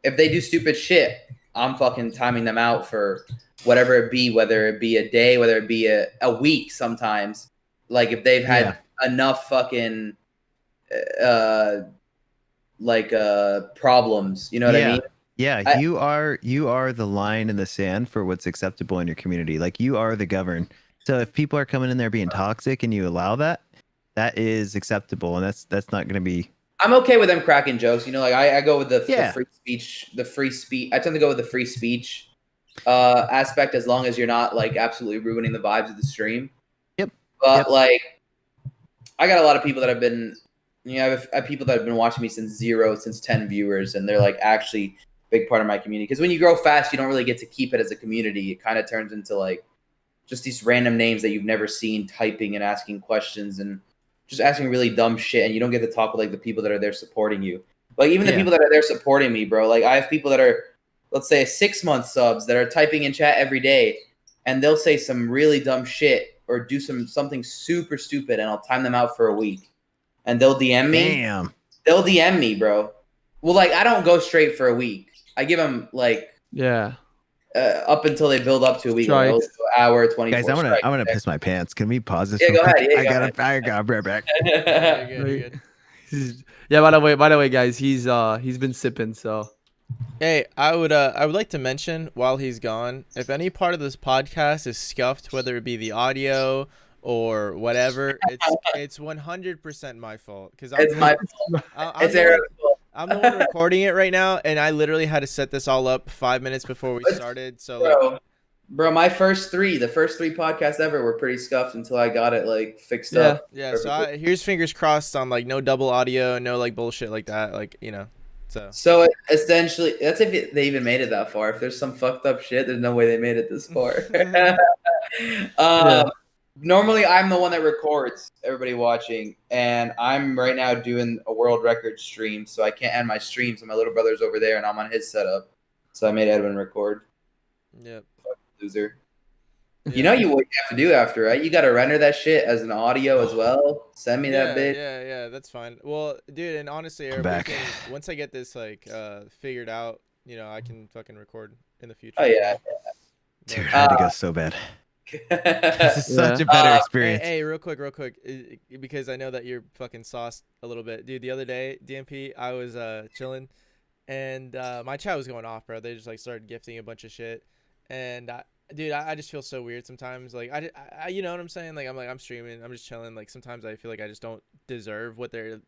If they do stupid shit, I'm fucking timing them out for whatever it be, whether it be a day, whether it be a week sometimes. Like if they've had enough fucking problems, you know what I mean? Yeah, you are the line in the sand for what's acceptable in your community. Like you are the govern. So if people are coming in there being toxic and you allow that, that is acceptable, and that's not going to be. I'm okay with them cracking jokes. You know, like I go with the free speech. The free speech. I tend to go with the free speech aspect, as long as you're not like absolutely ruining the vibes of the stream. Yep. But like, I got a lot of people that have been. You know, I have people that have been watching me since 10 viewers, and they're like actually a big part of my community. Because when you grow fast, you don't really get to keep it as a community. It kind of turns into like just these random names that you've never seen typing and asking questions and just asking really dumb shit, and you don't get to talk with like the people that are there supporting you. Like even the people that are there supporting me, bro. Like I have people that are, let's say, 6-month subs that are typing in chat every day, and they'll say some really dumb shit or do something super stupid, and I'll time them out for a week. And they'll DM me. Damn. They'll DM me, bro. Well, like I don't go straight for a week. I give them like up until they build up to a week. Like, hour 24. Guys, I'm gonna piss my pants. Can we pause this? Yeah, go ahead. Yeah, I got right back. Good. Yeah. By the way, guys, he's been sipping. So. Hey, I would like to mention while he's gone, if any part of this podcast is scuffed, whether it be the audio or whatever, it's 100% my fault, because it's my fault. It's Eric's fault. I'm the one recording it right now, and I literally had to set this all up 5 minutes before we started. So, bro, the first three podcasts ever were pretty scuffed until I got it like fixed up. Yeah. So here's fingers crossed on like no double audio, no like bullshit like that, like you know. So essentially, that's if they even made it that far. If there's some fucked up shit, there's no way they made it this far. Normally, I'm the one that records everybody watching, and I'm right now doing a world record stream, so I can't end my stream. So my little brother's over there, and I'm on his setup. So I made Edwin record. Yep. Loser. Yeah. You know what you have to do after, right? You got to render that shit as an audio as well. Send me that bitch. Yeah, that's fine. Well, dude, and honestly, once I get this like figured out, you know, I can fucking record in the future. Oh yeah. Dude, I had to go so bad. This is such a better experience. Hey, real quick, because I know that you're fucking sauced a little bit, dude. The other day, DNP, I was chilling, and my chat was going off, bro. They just like started gifting a bunch of shit, and dude, I just feel so weird sometimes. Like I you know what I'm saying? Like I'm streaming, I'm just chilling. Like sometimes I feel like I just don't deserve what they're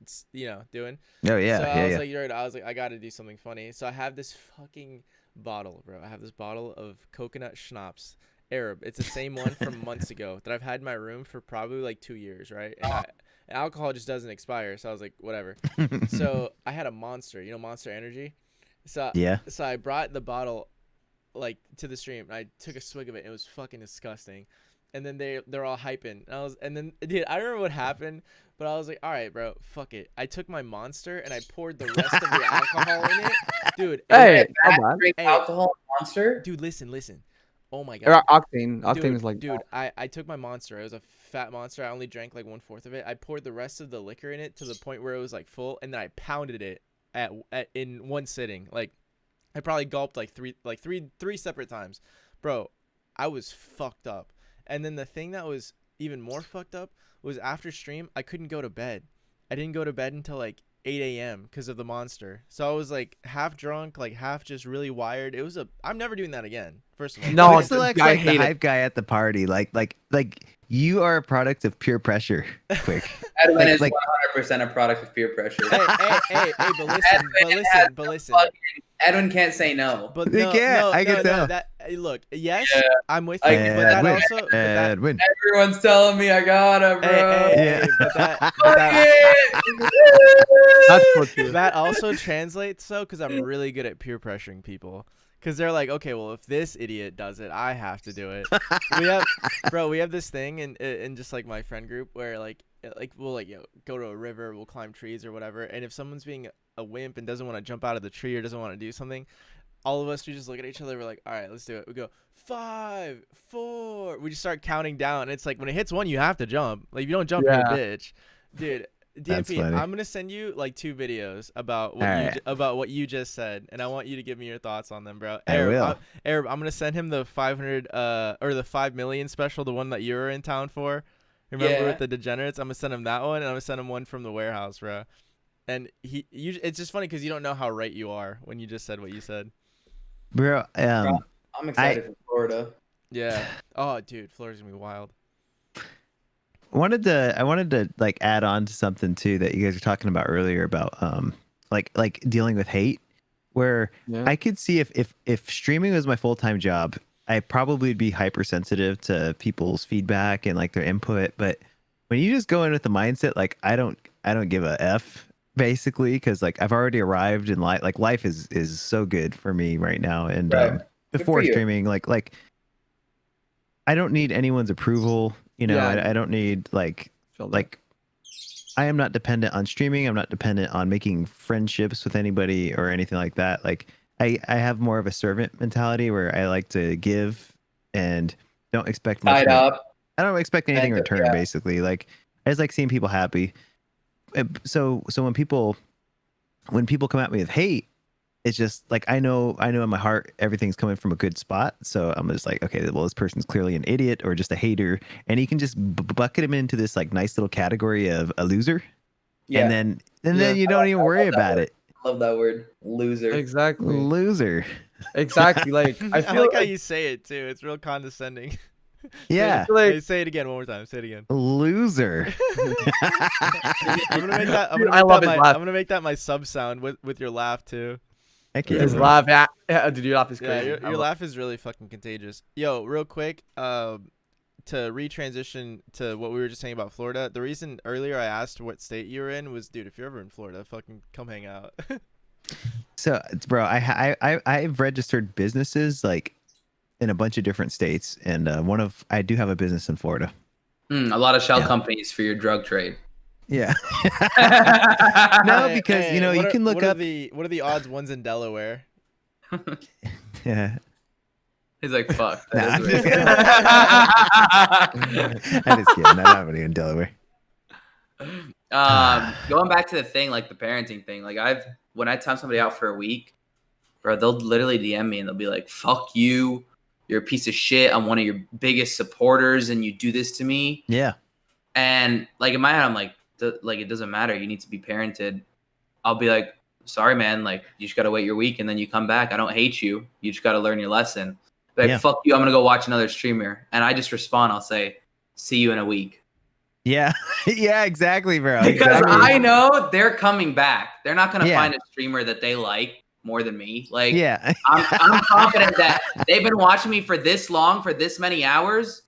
doing. Oh yeah. So I was like, I got to do something funny. So I have this fucking bottle, bro. I have this bottle of coconut schnapps. Arab. It's the same one from months ago that I've had in my room for probably like 2 years, right? And alcohol just doesn't expire, so I was like, whatever. So I had a Monster, Monster Energy. So I brought the bottle like to the stream. And I took a swig of it. And it was fucking disgusting. And then they're all hyping. And then dude, I don't remember what happened, but I was like, all right, bro, fuck it. I took my Monster and I poured the rest of the alcohol in it, dude. Hey, come on. Drink alcohol Monster, dude. Listen. Oh my god. Octane is like dude. I took my Monster. It was a fat Monster. I only drank like 1/4 of it. I poured the rest of the liquor in it to the point where it was like full, and then I pounded it in one sitting. Like I probably gulped like three separate times, bro. I was fucked up. And then the thing that was even more fucked up was after stream, I couldn't go to bed. I didn't go to bed until like 8 a.m. because of the Monster. So I was like half drunk, like half just really wired. I'm never doing that again. First of all, no, it's like the hype guy at the party. Like you are a product of peer pressure. Quick, Edwin is 100% a product of peer pressure. Hey, but listen. Edwin can't say no. But no, I can tell. Look, yes, yeah. I'm with you. But that also, Edwin. Everyone's telling me I gotta, bro. That also translates because I'm really good at peer pressuring people. Because they're like, okay, well, if this idiot does it, I have to do it. we have this thing in just like my friend group where like we'll like go to a river, we'll climb trees or whatever, and if someone's being a wimp and doesn't want to jump out of the tree or doesn't want to do something, all of us, we just look at each other, we're like, all right, let's do it. We go 5, 4. We just start counting down. And it's like when it hits 1, you have to jump. Like if you don't jump, you're a bitch, dude. DNP, I'm gonna send you like 2 videos about what you just said, and I want you to give me your thoughts on them, bro. Arab, I'm gonna send him the 500 or the 5 million special, the one that you were in town for. Remember with the degenerates? I'm gonna send him that one, and I'm gonna send him one from the warehouse, bro. And it's just funny because you don't know how right you are when you just said what you said, bro. I'm excited for Florida. Yeah. Oh, dude, Florida's gonna be wild. I wanted to like add on to something too that you guys were talking about earlier about like dealing with hate, where I could see if streaming was my full-time job, I probably would be hypersensitive to people's feedback and like their input. But when you just go in with the mindset like I don't give a F, basically, because like I've already arrived in life. Like life is so good for me right now, and before streaming, like I don't need anyone's approval. You know, I don't need like I am not dependent on streaming. I'm not dependent on making friendships with anybody or anything like that. Like I have more of a servant mentality where I like to give and don't expect much. I don't expect anything in return, basically. Like I just like seeing people happy. So when people come at me with hate, it's just like I know in my heart everything's coming from a good spot. So I'm just like, okay, well, this person's clearly an idiot or just a hater, and you can just bucket him into this like nice little category of a loser. Yeah. And then you don't even worry about it. I love that word, loser. Exactly. Loser. Exactly. Like I like how you say it too. It's real condescending. Yeah. Say it again one more time. Say it again. Loser. I'm gonna make that my sub sound with your laugh too. His laugh, dude, your laugh is crazy. Yeah, your laugh is really fucking contagious. Yo, real quick, to retransition to what we were just saying about Florida. The reason earlier I asked what state you were in was, dude, if you're ever in Florida, fucking come hang out. So, bro, I've registered businesses like in a bunch of different states, and I do have a business in Florida. A lot of shell companies for your drug trade. Yeah. No, because you can look up. What are the odds one's in Delaware? Yeah. He's like, fuck. I'm just kidding. I'm not having in Delaware. Going back to the thing, like the parenting thing, like when I time somebody out for a week, bro, they'll literally DM me and they'll be like, fuck you. You're a piece of shit. I'm one of your biggest supporters and you do this to me. Yeah. And like in my head, I'm like, it doesn't matter. You need to be parented. I'll be like, sorry, man. Like you just got to wait your week and then you come back. I don't hate you. You just got to learn your lesson. Like, fuck you. I'm going to go watch another streamer. And I just respond. I'll say, see you in a week. Yeah. Yeah, exactly, bro. Because I know they're coming back. They're not going to find a streamer that they like more than me. Like, I'm confident that they've been watching me for this long, for this many hours.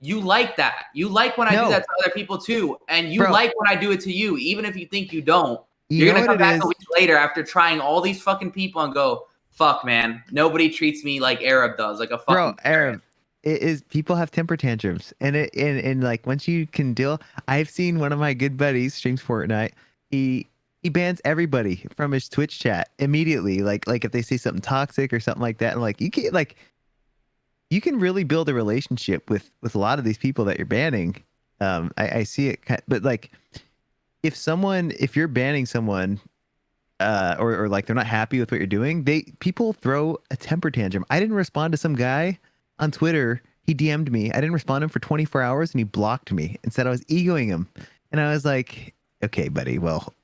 You like that. You like when I do that to other people too. And you like when I do it to you, even if you think you don't. You're going to come back a week later after trying all these fucking people and go, fuck, man, nobody treats me like Arab does, like a fucking Bro, Arab. It is people have temper tantrums, and like once you can deal. I've seen one of my good buddies streams Fortnite. He bans everybody from his Twitch chat immediately. Like if they say something toxic or something like that, and like you can't like you can really build a relationship with a lot of these people that you're banning. I see it, but like if you're banning someone, or like they're not happy with what you're doing, people throw a temper tantrum. I didn't respond to some guy on Twitter. He DM'd me. I didn't respond to him for 24 hours, and he blocked me and said I was egoing him. And I was like, okay, buddy, well,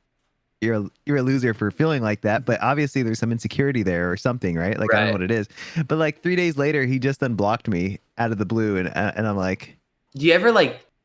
you're a loser for feeling like that, but obviously there's some insecurity there or something, right? Like I don't know what it is. But like 3 days later, he just unblocked me out of the blue, and I'm like, do you ever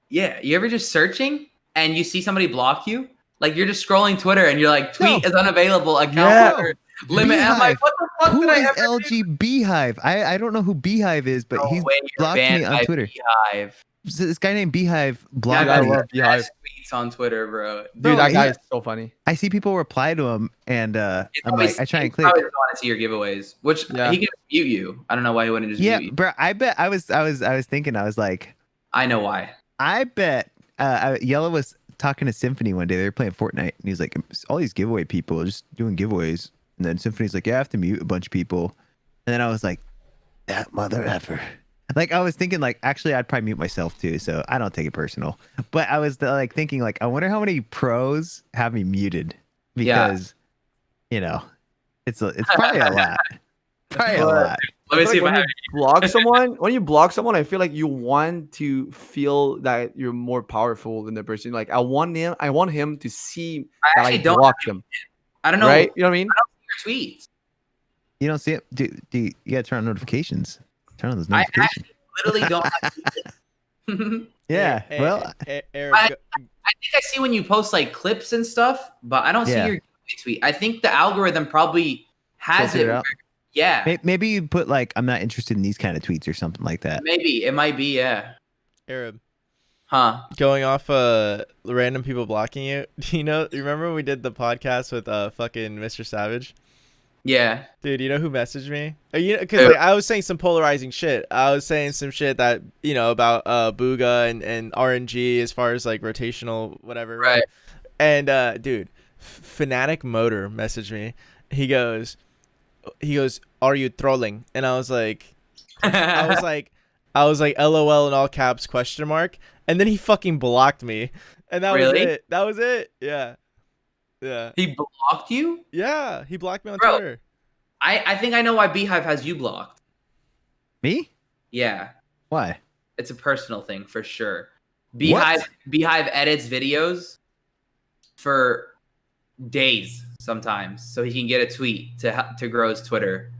you ever just searching and you see somebody block you? Like you're just scrolling Twitter and you're like, tweet is unavailable, account limit. And I'm like, what the fuck who did I is ever LG do? Beehive? I don't know who Beehive is, but he's blocked me on Twitter. Beehive. So this guy named Beehive blocked I me. love Beehive. Tweets on Twitter, bro. Dude, that guy is so funny. I see people reply to him, and I'm like, I try and click. Probably want to see your giveaways, which he can mute you. I don't know why he wouldn't just mute you. Bro. I bet I was thinking, I was like, I know why. I bet Yellow was talking to Symphony one day. They were playing Fortnite, and he's like, all these giveaway people are just doing giveaways. And then Symphony's like, yeah, I have to mute a bunch of people. And then I was like, that mother effer. Like I was thinking, like actually, I'd probably mute myself too, so I don't take it personal. But I was like thinking, like, I wonder how many pros have me muted because, it's probably a lot. Probably a lot. Let me see if when you block someone. When you block someone, I feel like you want to feel that you're more powerful than the person. Like I want him to see that I blocked him. I don't know. Right? You know what I mean? I don't see your tweets. You don't see it? Do you gotta turn on notifications. Turn on those notifications. I literally don't have to. Yeah. Eric, I think I see when you post like clips and stuff, but I don't see your tweet. I think the algorithm probably has it. Yeah. Maybe you put like, I'm not interested in these kind of tweets or something like that. Maybe it might be. Yeah. Arab. Huh. Going off random people blocking you. You remember when we did the podcast with fucking Mr. Savage? Yeah. Dude, you know who messaged me? Because I was saying some polarizing shit. I was saying some shit that, about Booga and RNG as far as like rotational whatever. Right. And dude, Fanatic Motor messaged me. He goes, are you trolling? And I was like, LOL in all caps ? And then he fucking blocked me. And that was it. That was it. Yeah. Yeah. He blocked you? Yeah, he blocked me on Twitter. I think I know why Beehive has you blocked. Me? Yeah. Why? It's a personal thing for sure. Beehive edits videos for days sometimes, so he can get a tweet to grow his Twitter,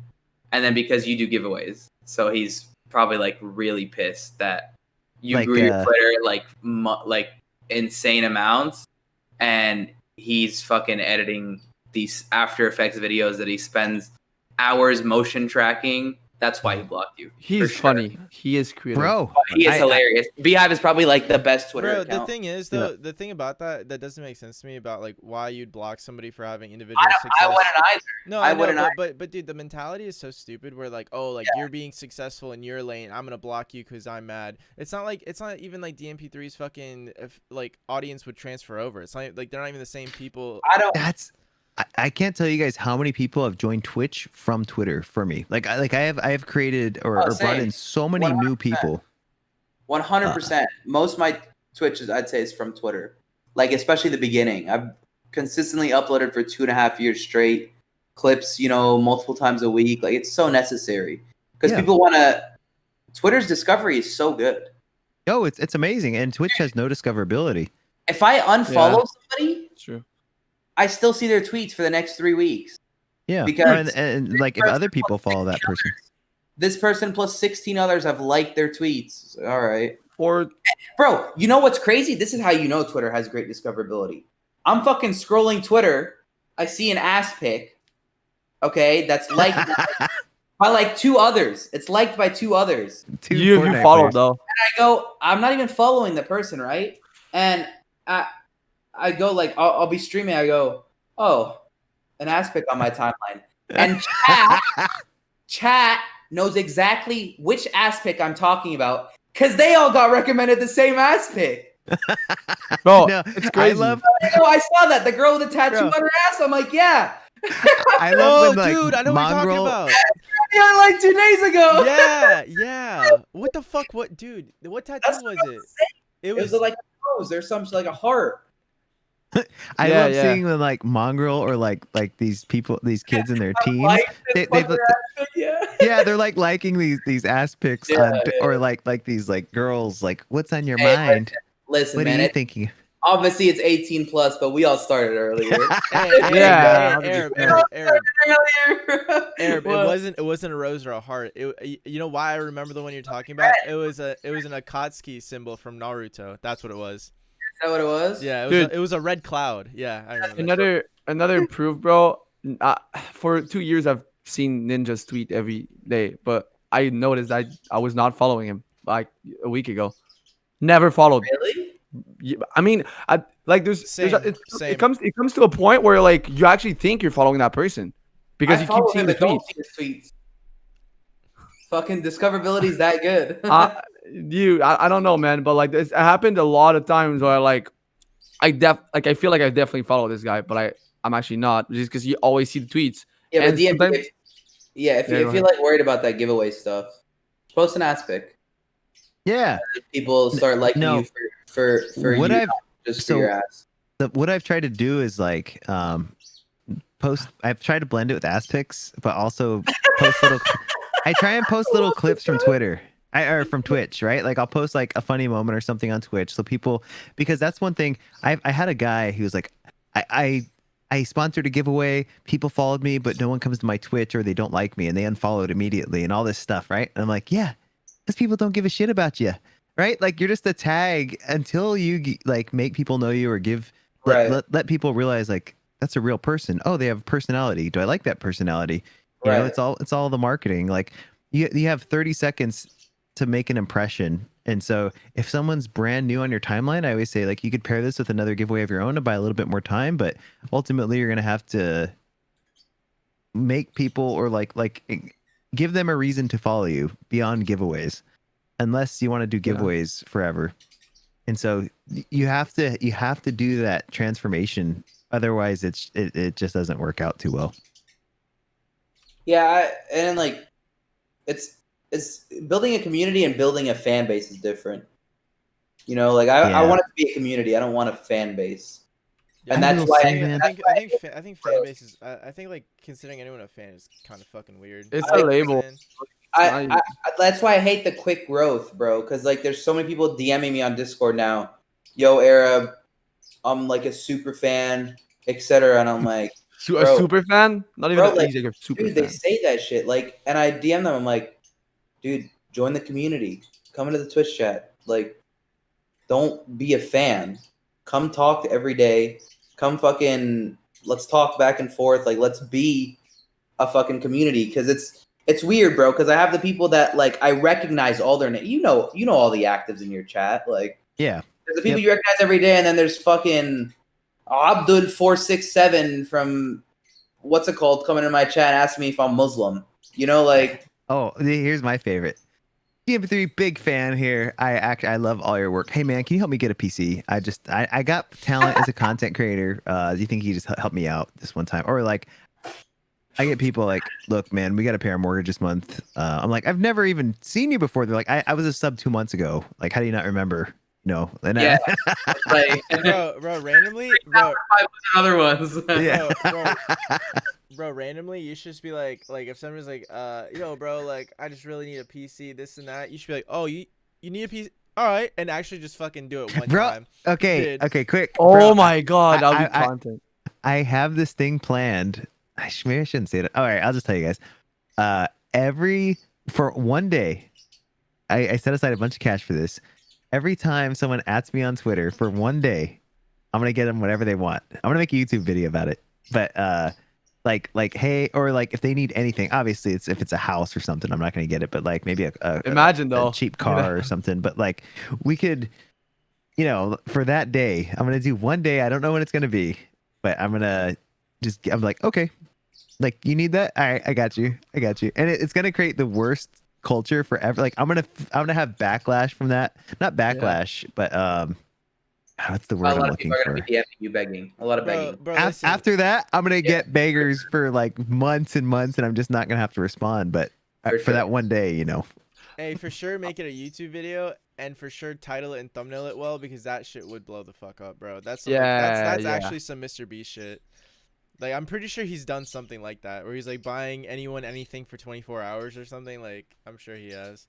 and then because you do giveaways, so he's probably like really pissed that you grew your Twitter like insane amounts, and he's fucking editing these After Effects videos that he spends hours motion tracking. That's why he blocked you. He's funny. He is creative. Bro, he is hilarious. Beehive is probably like the best Twitter account. The thing is, though, the thing about that doesn't make sense to me about like why you'd block somebody for having individual success. I wouldn't either. No, I wouldn't. But dude, the mentality is so stupid. Where like, you're being successful in your lane, I'm gonna block you because I'm mad. It's not even like DNP3's fucking like audience would transfer over. It's not like they're not even the same people. I can't tell you guys how many people have joined Twitch from Twitter for me. I have created or brought in so many 100%. New people. 100%. Most of my Twitches, I'd say, is from Twitter. Like especially the beginning. I've consistently uploaded for 2.5 years straight. Clips, multiple times a week. Like it's so necessary because people want to. Twitter's discovery is so good. Oh, it's amazing, and Twitch has no discoverability. If I unfollow somebody, it's true. I still see their tweets for the next 3 weeks. Yeah, because and like if other people follow that person, this person plus 16 others have liked their tweets. All right, bro, you know what's crazy? This is how you know Twitter has great discoverability. I'm fucking scrolling Twitter. I see an ass pic. Okay, that's liked by like 2 others. It's liked by 2 others. You followed though. And I go, I'm not even following the person, right? And I go like, I'll be streaming. I go, oh, an ass pic on my timeline. And chat knows exactly which ass pick I'm talking about because they all got recommended the same ass pick. Bro, No, it's crazy. I saw that. The girl with the tattoo on her ass. I'm like, yeah. I love when, like, dude, I know what you're talking about. Yeah, like 2 days ago. Yeah. What the fuck? What, dude? What tattoo was it? It was like a rose. There's some like a heart. I love seeing when, like, mongrel or like these people, these kids in their teens. They're like liking these ass pics or like these like girls. Like, what's on your mind? Listen, what man, are you thinking? Obviously, it's 18 plus, but we all started earlier. Arab, it wasn't a rose or a heart. You know why I remember the one you're talking about? It was an Akatsuki symbol from Naruto. That's what it was. Is that what it was? Yeah, it was a red cloud. Yeah, I remember. Another proof, bro. For 2 years, I've seen Ninja's tweet every day, but I noticed I was not following him like a week ago. Never followed. Really? I mean, it comes to a point where like you actually think you're following that person because you keep seeing the tweets. Fucking discoverability is that good. I don't know, man, but like it happened a lot of times where I feel like I definitely follow this guy, but I'm actually not, just because you always see the tweets. Yeah, but DNP, if you're like worried about that giveaway stuff, post an ass pic. Yeah, people start liking you for what you, just for your ass. What I've tried to do is like post. I've tried to blend it with ass pics, but also post little. I try and post little clips from Twitter. Or from Twitch, right? Like I'll post like a funny moment or something on Twitch, so people, because that's one thing. I had a guy who was like, I sponsored a giveaway. People followed me, but no one comes to my Twitch or they don't like me and they unfollowed immediately and all this stuff, right? And I'm like, yeah, because people don't give a shit about you, right? Like you're just a tag until you like make people know you or let people realize like that's a real person. Oh, they have a personality. Do I like that personality? You know, it's all the marketing. Like you have 30 seconds to make an impression. And so if someone's brand new on your timeline, I always say like you could pair this with another giveaway of your own to buy a little bit more time, but ultimately you're going to have to make people or like give them a reason to follow you beyond giveaways, unless you want to do giveaways forever. And so you have to do that transformation. Otherwise it just doesn't work out too well. Yeah. And like it's building a community and building a fan base is different. You know, like I want it to be a community. I don't want a fan base. Yeah, and that's why I think fan base is. I think like considering anyone a fan is kind of fucking weird. It's a label. That's why I hate the quick growth, bro. Because like, there's so many people DMing me on Discord now. Yo, Arab, I'm like a super fan, etc. And I'm like, a super fan? Not even like a super fan. They say that shit. Like, and I DM them. I'm like, dude, join the community. Come into the Twitch chat. Like, don't be a fan. Come talk every day. Come fucking, let's talk back and forth. Like, let's be a fucking community. Because it's weird, bro. Because I have the people that, like, I recognize all their names. You know all the actives in your chat. Like, yeah. There's the people you recognize every day. And then there's fucking Abdul467 from, what's it called, coming in my chat asking me if I'm Muslim. You know, like. Oh, here's my favorite. DNP3, big fan here. I love all your work. Hey man, can you help me get a PC? I got talent as a content creator. Do you think you just help me out this one time? Or like, I get people like, look, man, we got to pay our mortgage this month. I'm like, I've never even seen you before. They're like, I was a sub 2 months ago. Like, how do you not remember? No. And yeah. Like, bro, randomly, bro. Other ones. Yeah. Bro, randomly, you should just be like if someone's like, yo, bro, like, I just really need a PC, this and that. You should be like, oh, you need a PC? All right, and actually just fucking do it one time. Okay, quick. Oh bro, my god, that'll be content. I have this thing planned. Maybe I shouldn't say it. All right, I'll just tell you guys. For one day, I set aside a bunch of cash for this. Every time someone @s me on Twitter for one day, I'm gonna get them whatever they want. I'm gonna make a YouTube video about it. But like hey, or like if they need anything, obviously if it's a house or something, I'm not gonna get it. But like maybe a cheap car or something. But like we could, for that day, I'm gonna do one day. I don't know when it's gonna be, but I'm like, okay, Like, you need that? All right, I got you. And it's gonna create the worst culture forever. Like, I'm gonna have backlash from that. Not backlash, but what's the word A I'm lot of looking people are gonna for? be DMing you begging. A lot of begging. Bro, listen. After that, I'm gonna get beggars for like months and months, and I'm just not gonna have to respond. But for that one day, you know. Hey, for sure, make it a YouTube video, and for sure, title it and thumbnail it well, because that shit would blow the fuck up, bro. That's actually some Mr. Beast shit. Like, I'm pretty sure he's done something like that, where he's like buying anyone anything for 24 hours or something. Like, I'm sure he has.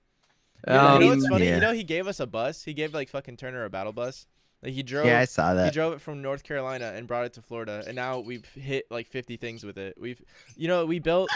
You know what's funny? Yeah. You know he gave us a bus. He gave like fucking Turner a battle bus. Like, he drove. Yeah, I saw that. He drove it from North Carolina and brought it to Florida, and now we've hit like 50 things with it. We built,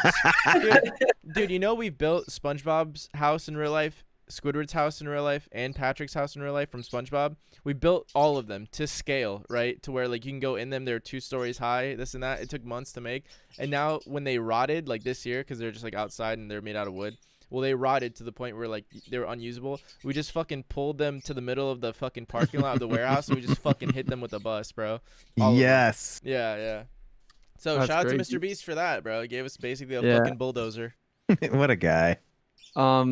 dude. You know, we've built SpongeBob's house in real life, Squidward's house in real life, and Patrick's house in real life from SpongeBob. We built all of them to scale, right? To where like you can go in them. They're 2 stories high, this and that. It took months to make, and now when they rotted like this year, because they're just like outside and they're made out of wood. Well, they rotted to the point where like they were unusable. We just fucking pulled them to the middle of the fucking parking lot of the warehouse, and we just fucking hit them with a bus, bro. Yes. Yeah. So That's shout out to crazy. Mr. Beast for that, bro. He gave us basically a fucking bulldozer. What a guy. How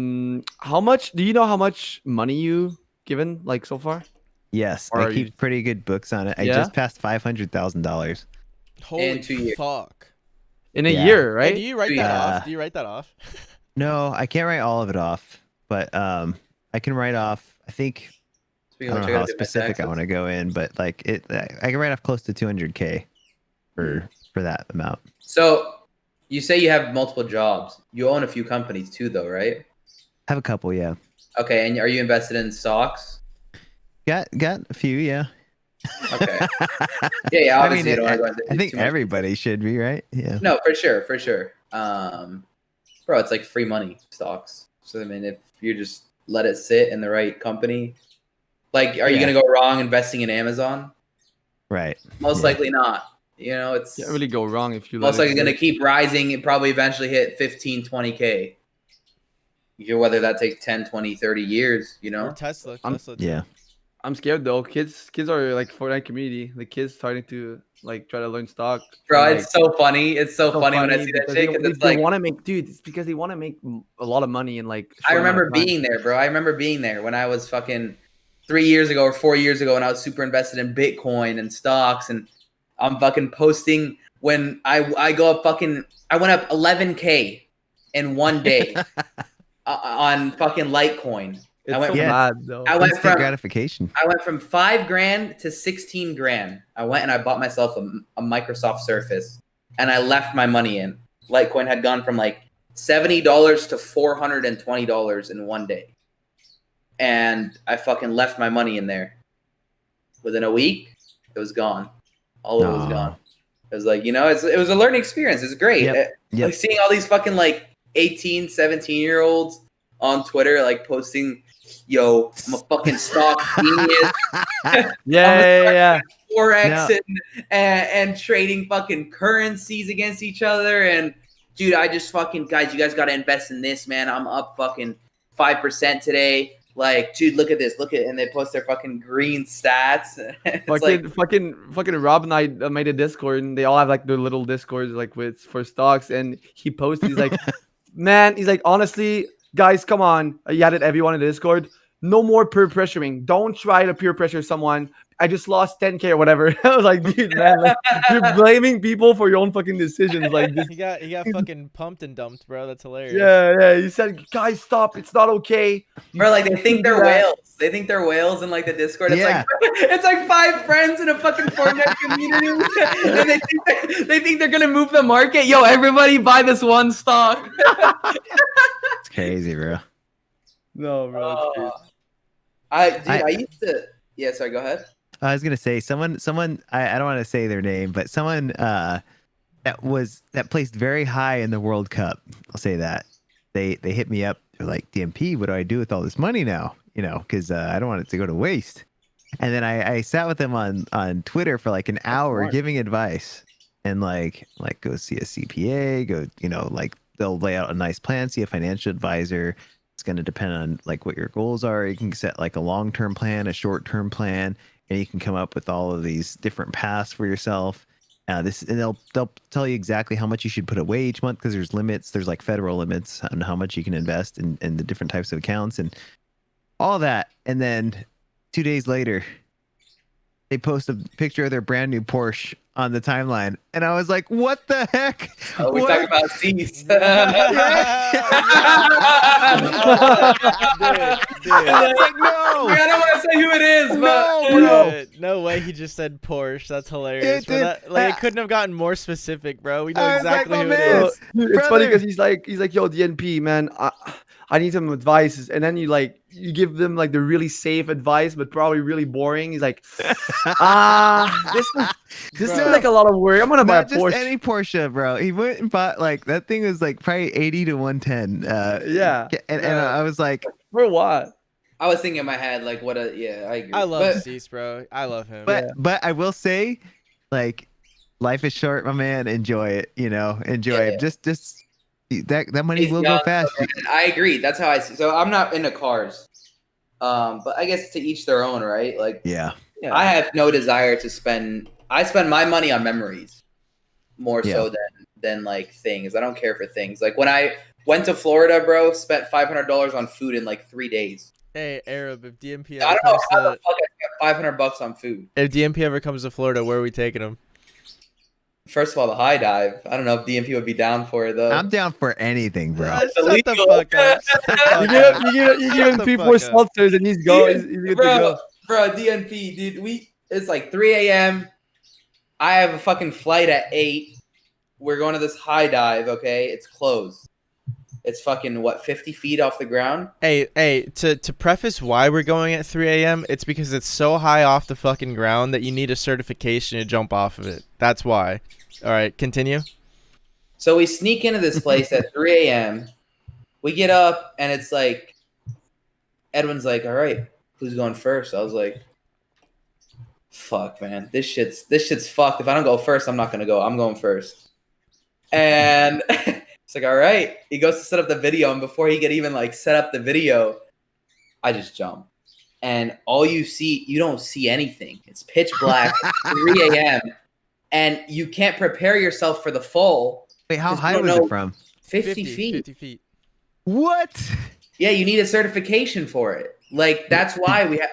much? Do you know how much money you given like so far? Yes, Or I are keep you- pretty good books on it. I Yeah? just passed $500,000. Holy In 2 years. fuck. In a Yeah. year, Hey, right? do you write that off? Do you write that off? No, I can't write all of it off, but I can write off. I think I Speaking of don't which, know how gotta do my specific I taxes. want to go in, but like I can write off close to 200K for that amount. So you say you have multiple jobs. You own a few companies too, though, right? I have a couple, yeah. Okay, and are you invested in stocks? Got a few, yeah. Okay. Yeah, I obviously mean, you don't want to go I into think too much everybody should be, right? Yeah. No, for sure. Bro, it's like free money, stocks. So I mean, if you just let it sit in the right company, like, are you gonna go wrong investing in Amazon? Right. Most likely not. You know, it's Can't really go wrong if you. most let it likely gonna sit. keep rising and probably eventually hit 15, 20K. You know, whether that takes 10, 20, 30 years, you know? Or Tesla. I'm- Tesla too. Yeah. I'm scared though. Kids are like Fortnite community. The kids starting to like try to learn stock. Bro, and, it's so funny. It's so funny when I see that because shit, because it's they like, want to make, dude. It's because they want to make a lot of money in like. I short amount of remember time. being there, bro. I remember being there when I was fucking 3 years ago or 4 years ago, and I was super invested in Bitcoin and stocks, and I'm fucking posting when I go up fucking, I went up 11K in one day on fucking Litecoin. It's I went so from- bad though. I went Instant from gratification. $5,000 to 16 grand. I went and I bought myself a Microsoft Surface, and I left my money in. Litecoin had gone from like $70 to $420 in one day, and I fucking left my money in there. Within a week, it was gone. All of it was gone. It was like, you know, it was a learning experience. It's great. Yep. Like seeing all these fucking like 18, 17-year-olds on Twitter like posting, yo, I'm a fucking stock genius. Yeah. Forex and trading fucking currencies against each other. And dude, I just fucking, guys, you guys got to invest in this, man. I'm up fucking 5% today. Like, dude, look at this. Look at, and they post their fucking green stats. It's Fucking Rob and I made a Discord, and they all have like their little Discords like with for stocks. And he posted, he's like, man, he's like, honestly, guys, come on. You added everyone in the Discord. No more peer pressuring. Don't try to peer pressure someone. I just lost 10K or whatever. I was like, dude, man, like, you're blaming people for your own fucking decisions. Like this. He got fucking pumped and dumped, bro. That's hilarious. Yeah. He said, guys, stop. It's not okay. Bro, like they think they're whales. They think they're whales in like the Discord. It's like it's like 5 friends in a fucking Fortnite community, and they think they're gonna move the market. Yo, everybody buy this one stock. It's crazy, bro. No, bro. I used to. Yeah, sorry. Go ahead. I was gonna say someone. I don't want to say their name, but someone that placed very high in the World Cup. I'll say that they hit me up. They're like, DMP, what do I do with all this money now? You know, because I don't want it to go to waste. And then I sat with them on Twitter for like an hour, giving advice, and like go see a CPA, go, you know, like they'll lay out a nice plan, see a financial advisor. It's going to depend on like what your goals are. You can set like a long-term plan, a short-term plan, and you can come up with all of these different paths for yourself. And they'll tell you exactly how much you should put away each month because there's limits. There's like federal limits on how much you can invest in the different types of accounts and all that. And then 2 days later, they post a picture of their brand new Porsche on the timeline, and I was like, "What the heck?" Oh, we talking about seats. Dude. I was like, "No, I don't want to say who it is, but no, bro." Dude, no way he just said Porsche. That's hilarious. It did. It couldn't have gotten more specific, bro. We know I was like, exactly my who man. it is. Dude, it's funny because he's like, yo, DNP, man, I need some advice. And then you give them like the really safe advice, but probably really boring. He's like, this is like a lot of work. I'm gonna buy a Not just Porsche. any Porsche, bro. He went and bought like that thing was like probably 80 to 110. Yeah. And I was like, For what? I was thinking in my head like, I agree. I love But Cease, bro. I love him. but I will say, like, life is short, my man. Enjoy it. Enjoy it. Just that money he's will young, go fast. so I agree. That's how I see. So I'm not into cars. But I guess to each their own, right? Like, Yeah. I have no desire to spend. I spend my money on memories more so than like things. I don't care for things. Like when I went to Florida, bro, spent $500 on food in like 3 days. Hey, Arab, if DMP I ever don't know comes how the to, fuck I spent $500 on food. if DMP ever comes to Florida, where are we taking him? First of all, the high dive. I don't know if DMP would be down for it though. I'm down for anything, bro. Shut the fuck up. Shut the fuck You up. give him the 3, fuck 4 up. seltzers and he's good to go. Bro, DNP, dude. It's like 3 a.m. I have a fucking flight at 8. We're going to this high dive. Okay, it's closed. It's fucking 50 feet off the ground. Hey, to preface why we're going at 3 a.m., it's because it's so high off the fucking ground that you need a certification to jump off of it. That's why. All right, continue. So we sneak into this place at 3 a.m. We get up and it's like, Edwin's like, all right, who's going first? I was like, fuck, man, this shit's fucked. If I don't go first, I'm not gonna go. I'm going first. And it's like, all right. He goes to set up the video, and before he could even like set up the video, I just jump. And all you don't see anything. It's pitch black, 3 a.m. And you can't prepare yourself for the fall. Wait, how 'cause you high don't was know- it from? 50 feet. 50 feet. What? Yeah, you need a certification for it. Like, that's why we have.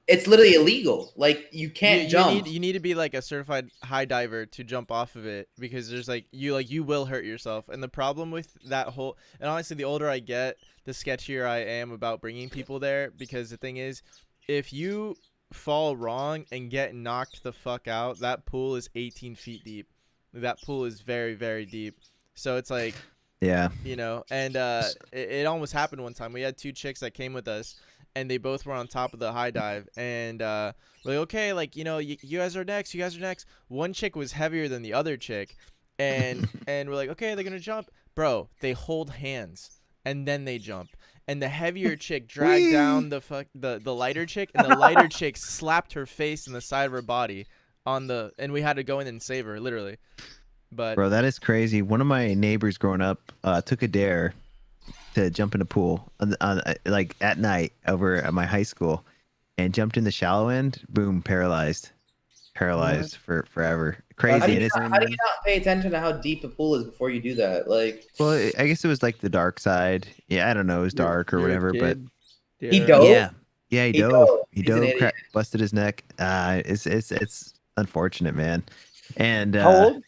It's literally illegal. Like, you can't jump. You need to be like a certified high diver to jump off of it, because there's you will hurt yourself. And the problem with that whole, and honestly, the older I get, the sketchier I am about bringing people there, because the thing is, if you fall wrong and get knocked the fuck out, that pool is 18 feet deep. That pool is very, very deep. So it's like, Yeah. And it almost happened one time. We had 2 chicks that came with us, and they both were on top of the high dive, and we're like, okay, like, you guys are next. One chick was heavier than the other chick, and we're like, okay, they're gonna jump. Bro, they hold hands and then they jump, and the heavier chick dragged down the lighter chick, and the lighter chick slapped her face in the side of her body and we had to go in and save her, literally. But Bro, that is crazy. One of my neighbors growing up took a dare to jump in a pool like at night over at my high school, and jumped in the shallow end. Boom, paralyzed for forever. Crazy. How do you innocent. not pay attention to how deep the pool is before you do that? Like, Well, I guess it was like the dark side. Yeah, I don't know. It was dark or You're a whatever, but kid. he dove. yeah, he He dove. dove. He He's an dove, idiot. busted his neck. It's unfortunate, man. And How old?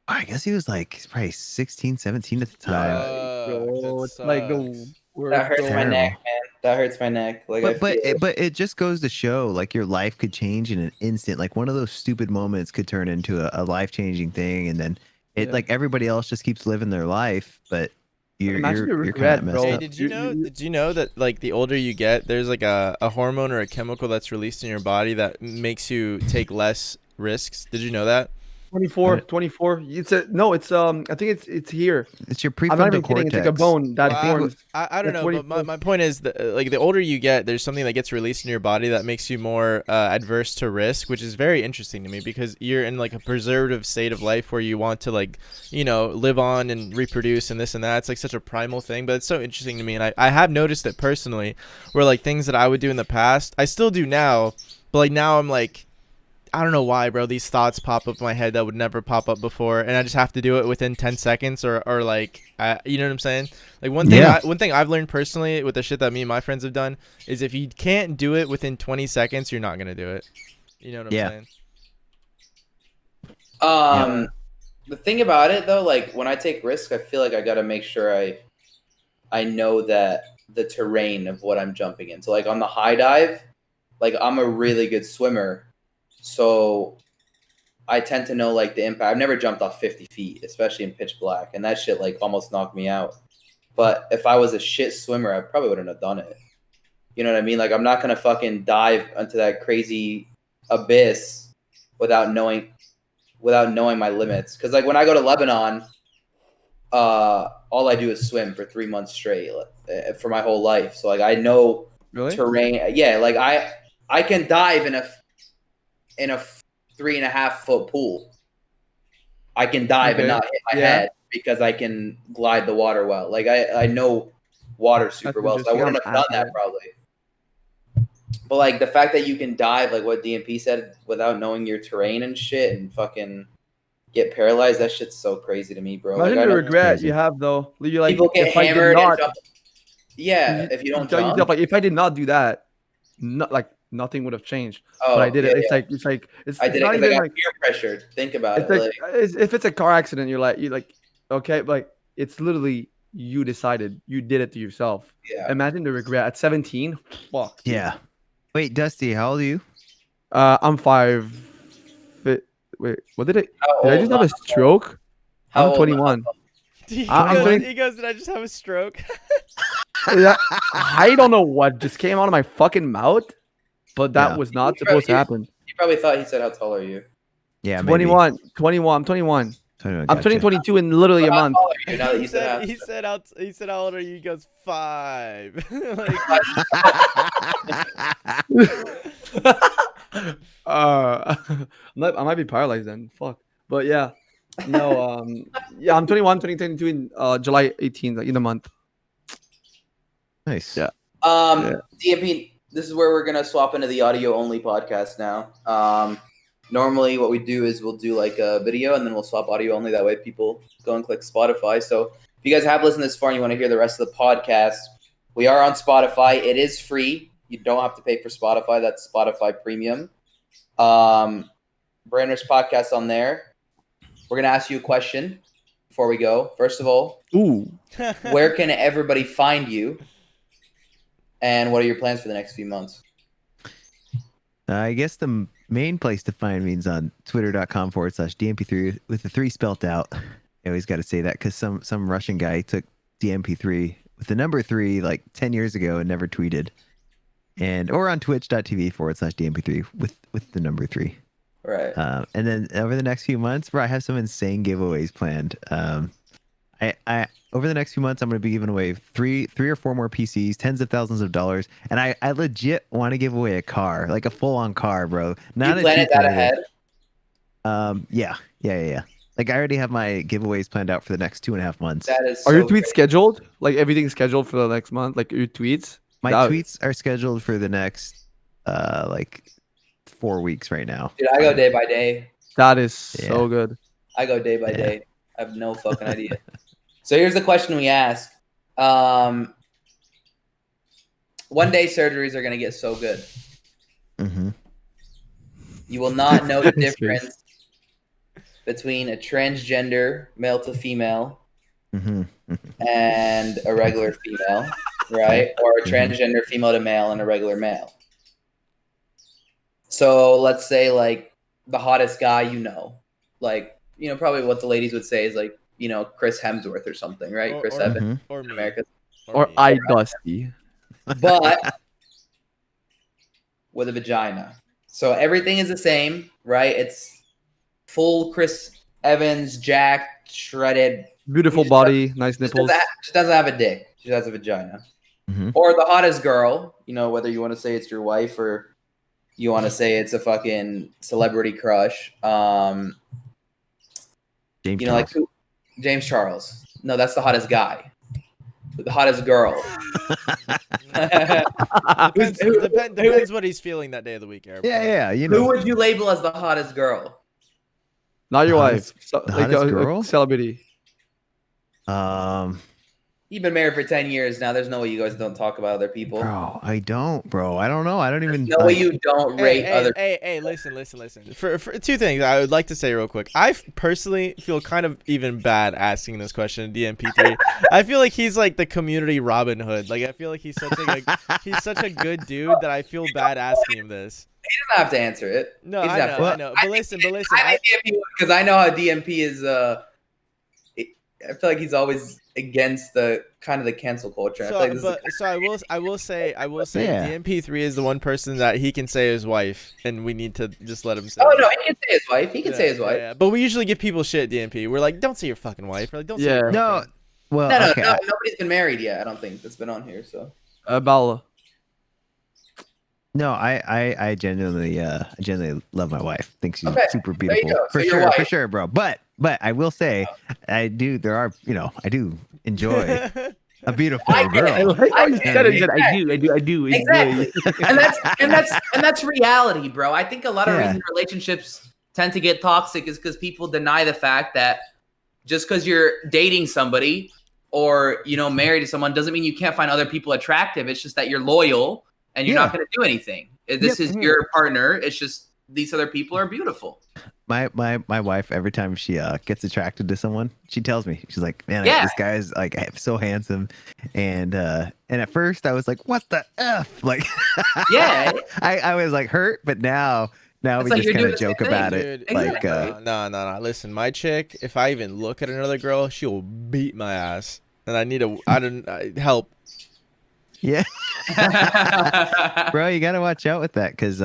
I guess he was like probably 16, 17 at the time. Bro, it's that like the sucks. worst. That hurts my Terrible. neck, man. That hurts my neck. Like, But it just goes to show, like, your life could change in an instant. Like, one of those stupid moments could turn into a life-changing thing, and then like everybody else just keeps living their life, but you're Imagine the kind regret, of messed bro. Hey, up. did you know that, like, the older you get, there's like a hormone or a chemical that's released in your body that makes you take less risks? Did you know that? 24. It's I think it's here. It's your I'm not prefrontal even kidding. cortex. It's like a bone that Well, forms. I don't At know, but 24. my point is that, like, the older you get, there's something that gets released in your body that makes you more adverse to risk, which is very interesting to me, because you're in like a preservative state of life where you want to, like, live on and reproduce and this and that. It's like such a primal thing, but it's so interesting to me. And I have noticed it personally, where like things that I would do in the past, I still do now, but like now I'm like, I don't know why, bro. These thoughts pop up in my head that would never pop up before, and I just have to do it within 10 seconds, or like, you know what I'm saying? Like one thing I've learned personally with the shit that me and my friends have done is if you can't do it within 20 seconds, you're not gonna do it. You know what I'm saying? The thing about it though, like when I take risks, I feel like I gotta make sure I know that the terrain of what I'm jumping in. So like on the high dive, like I'm a really good swimmer, so I tend to know like the impact. I've never jumped off 50 feet, especially in pitch black, and that shit like almost knocked me out. But if I was a shit swimmer, I probably wouldn't have done it. You know what I mean? Like I'm not gonna fucking dive into that crazy abyss without knowing my limits. Because like when I go to Lebanon, all I do is swim for 3 months straight for my whole life. So like I know terrain. Yeah, like I can dive in a 3.5 foot pool. I can dive and not hit my head because I can glide the water well. Like I know water super well, so I wouldn't have done that probably. But like the fact that you can dive, like what DNP said, without knowing your terrain and shit, and fucking get paralyzed, that shit's so crazy to me, bro. Imagine like, the regret you have though. You're like, people get if hammered I did not, and jump. Yeah, if you don't tell jump, yourself like, if I did not do that, like nothing would have changed. Oh, but I did it. yeah, It's like I did it not because I even got like peer pressure. Think about it's it. like if it's a car accident, you're like okay, but like it's literally you decided, you did it to yourself. Yeah. Imagine the regret at 17. Fuck. Dude. Yeah. Wait, Dusty, how old are you? I'm 5. Wait, what did I just have a stroke? How I'm 21. He goes, did I just have a stroke? Yeah, I don't know what just came out of my fucking mouth, but that was not supposed to happen. You probably thought he said, how tall are you? Yeah, 21. 21. I'm 21. I'm turning 22 in literally a month. He said, he said how old are you? He goes 5. I might be paralyzed then. Fuck. But yeah. No, yeah, I'm 21, turning 22 in July 18th, like in a month. Nice. Yeah. DMP, this is where we're gonna swap into the audio only podcast now. Normally what we do is we'll do like a video and then we'll swap audio only. That way people go and click Spotify. So if you guys have listened this far and you want to hear the rest of the podcast, we are on Spotify. It is free. You don't have to pay for Spotify. That's Spotify Premium. Brandner's podcast on there. We're going to ask you a question before we go. First of all, where can everybody find you? And what are your plans for the next few months? I guess the main place to find me is on twitter.com/DNP3 with the 3 spelt out. I always got to say that because some Russian guy took DNP3 with the number 3 like 10 years ago and never tweeted. Or on twitch.tv/DNP3 with the number 3. Right. And then over the next few months, bro, I have some insane giveaways planned. I over the next few months, I'm going to be giving away three or four more PCs, tens of thousands of dollars, and I legit want to give away a car, like a full-on car, bro. Not you planned that ahead? Yeah. Like I already have my giveaways planned out for the next 2.5 months. That is. Are your tweets scheduled? Like everything's scheduled for the next month? Like your tweets? My tweets are scheduled for the next like 4 weeks right now. Dude, I go day by day. That is so good. I go day by day. I have no fucking idea. So here's the question we ask. One day surgeries are going to get so good. Mm-hmm. You will not know the difference between a transgender male to female and a regular female, right? Or a transgender female to male and a regular male. So let's say like the hottest guy, like, probably what the ladies would say is like, Chris Hemsworth or something, right? Chris Evans or in America. Or I Dusty. But with a vagina. So everything is the same, right? It's full Chris Evans, jacked, shredded. Beautiful body, nice nipples. She doesn't have a dick. She has a vagina. Or the hottest girl, whether you want to say it's your wife or you want to say it's a fucking celebrity crush. James Charles. James Charles. No, that's the hottest guy. The hottest girl. Depends what he's feeling that day of the week, Eric. Yeah, you Who know. would you label as the hottest girl? Not your wife. The Like hottest a girl? celebrity. You've been married for 10 years now. There's no way you guys don't talk about other people. Bro, I don't know. I don't even. No way you don't rate other. Hey, listen. For two things I would like to say real quick. I personally feel kind of even bad asking this question to DNP3. I feel like he's like the community Robin Hood. Like I feel like he's such a good dude that I feel bad asking him this. He doesn't have to answer it. No, I know. But listen. Because I know how DMP is. I feel like he's always against the kind of the cancel culture. So I will say Yeah. DNP3 is the one person that he can say his wife, and we need to just let him say. Oh it. no, he can say his wife. He can say his wife. Yeah. But we usually give people shit. DNP. We're like, don't say your fucking wife. We're like, don't say your No. girlfriend. Well, No, okay. nobody's been married yet. I don't think that's been on here. So Bala. No, I genuinely love my wife. Think she's Okay, super there you beautiful. go. So your For wife. sure, bro. But I will say, I do enjoy a beautiful I get it. girl. like how you said it. Yeah. You said, I do. exactly, and that's reality, bro. I think a lot of Yeah. reasons relationships tend to get toxic is because people deny the fact that just because you're dating somebody or married to someone doesn't mean you can't find other people attractive. It's just that you're loyal and you're not going to do anything. This is your partner. It's just these other people are beautiful. My wife, every time she gets attracted to someone, she tells me, she's like, man, Yeah. this guy is like so handsome, and at first I was like, what the f, like, Yeah. I was like hurt, but now It's we like just you're kind doing of the same joke thing, about it, Dude, like no. Listen, my chick, if I even look at another girl, she will beat my ass, and I help. yeah, bro, you gotta watch out with that because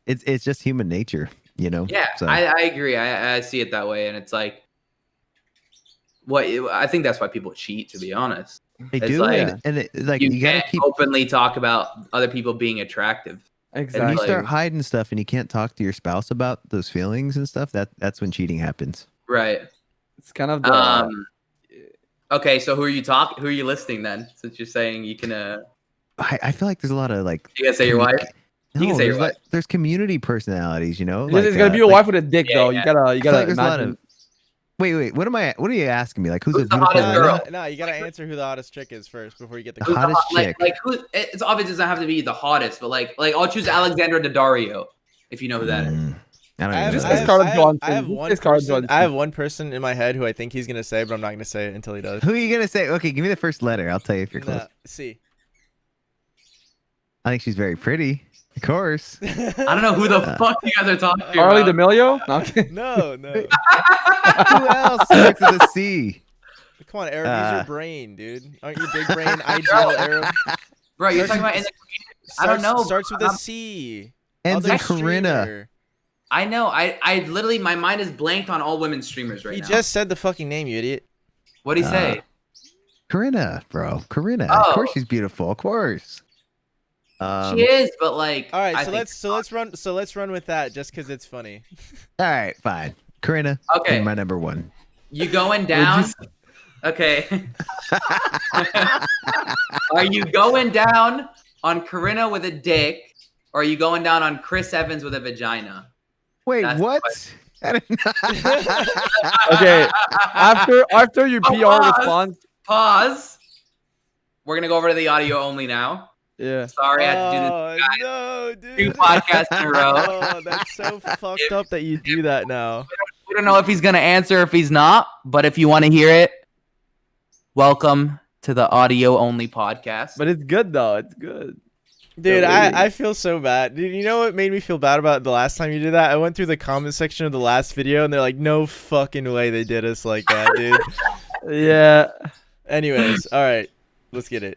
it's just human nature, Yeah, So I agree. I see it that way, and it's like, I think that's why people cheat. To be honest, they it's do, like, like you you gotta can't keep. openly talk about other people being attractive. When Exactly. you start hiding stuff and you can't talk to your spouse about those feelings and stuff, that's when cheating happens. Right. It's kind of the. Okay, so who are you listing then? Since you're saying you can, I feel like there's a lot of like. you gotta say your wife. No, You can say your there's wife. there's community personalities, It's gonna be a wife with a dick, though. yeah. You gotta I feel like there's a lot imagine. of. Wait. What are you asking me? Like, who's a Who's the beautiful hottest woman? girl? No, you gotta answer who the hottest chick is first before you get the. The hottest like, chick. like who? It's obvious it doesn't have to be the hottest, but like I'll choose Alexandra Daddario if you know who that is. I don't I even have, know. Just I that. as have- Scarlett I have- Johansson. I have Just one as Scarlett person. Johansson. I have one person in my head who I think he's gonna say, but I'm not gonna say it until he does. Who are you gonna say? Okay, give me the first letter. I'll tell you if you're close. No, C. I think she's very pretty, of course. I don't know who the fuck you guys are talking Charlie about. D'Amelio? No, I'm kidding. No. Who else starts with a C? Come on, Arab, use your brain, dude. Aren't you big brain IGL Arab? Bro, you're Starts talking about in with- the I don't know. Starts with bro. a C. Ends Other in Corinna. streamer. I know. I literally my mind is blanked on all women streamers right He now. just said the fucking name, you idiot. What'd he say? Corinna, bro. Corinna. Oh. Of course she's beautiful. Of course. She is, but like. All right, I so think- let's run with that just because it's funny. All right, fine. Corinna. Okay. is my number one. You going down? Okay. Are you going down on Corinna with a dick, or are you going down on Chris Evans with a vagina? Wait, That's the what? question. I didn't know. Okay. After your Oh, PR pause. response. Pause. We're gonna go over to the audio only now. Yeah. Sorry, I had to do this. Oh no, dude. 2 podcasts in a row. Oh, that's so fucked up that you do that now. We don't know if he's gonna answer, if he's not. But if you want to hear it, welcome to the audio only podcast. But it's good, though. It's good. Dude, So I feel so bad. Dude, you know what made me feel bad about the last time you did that? I went through the comment section of the last video and they're like, no fucking way they did us like that, dude. Yeah. Anyways, all right. Let's get it.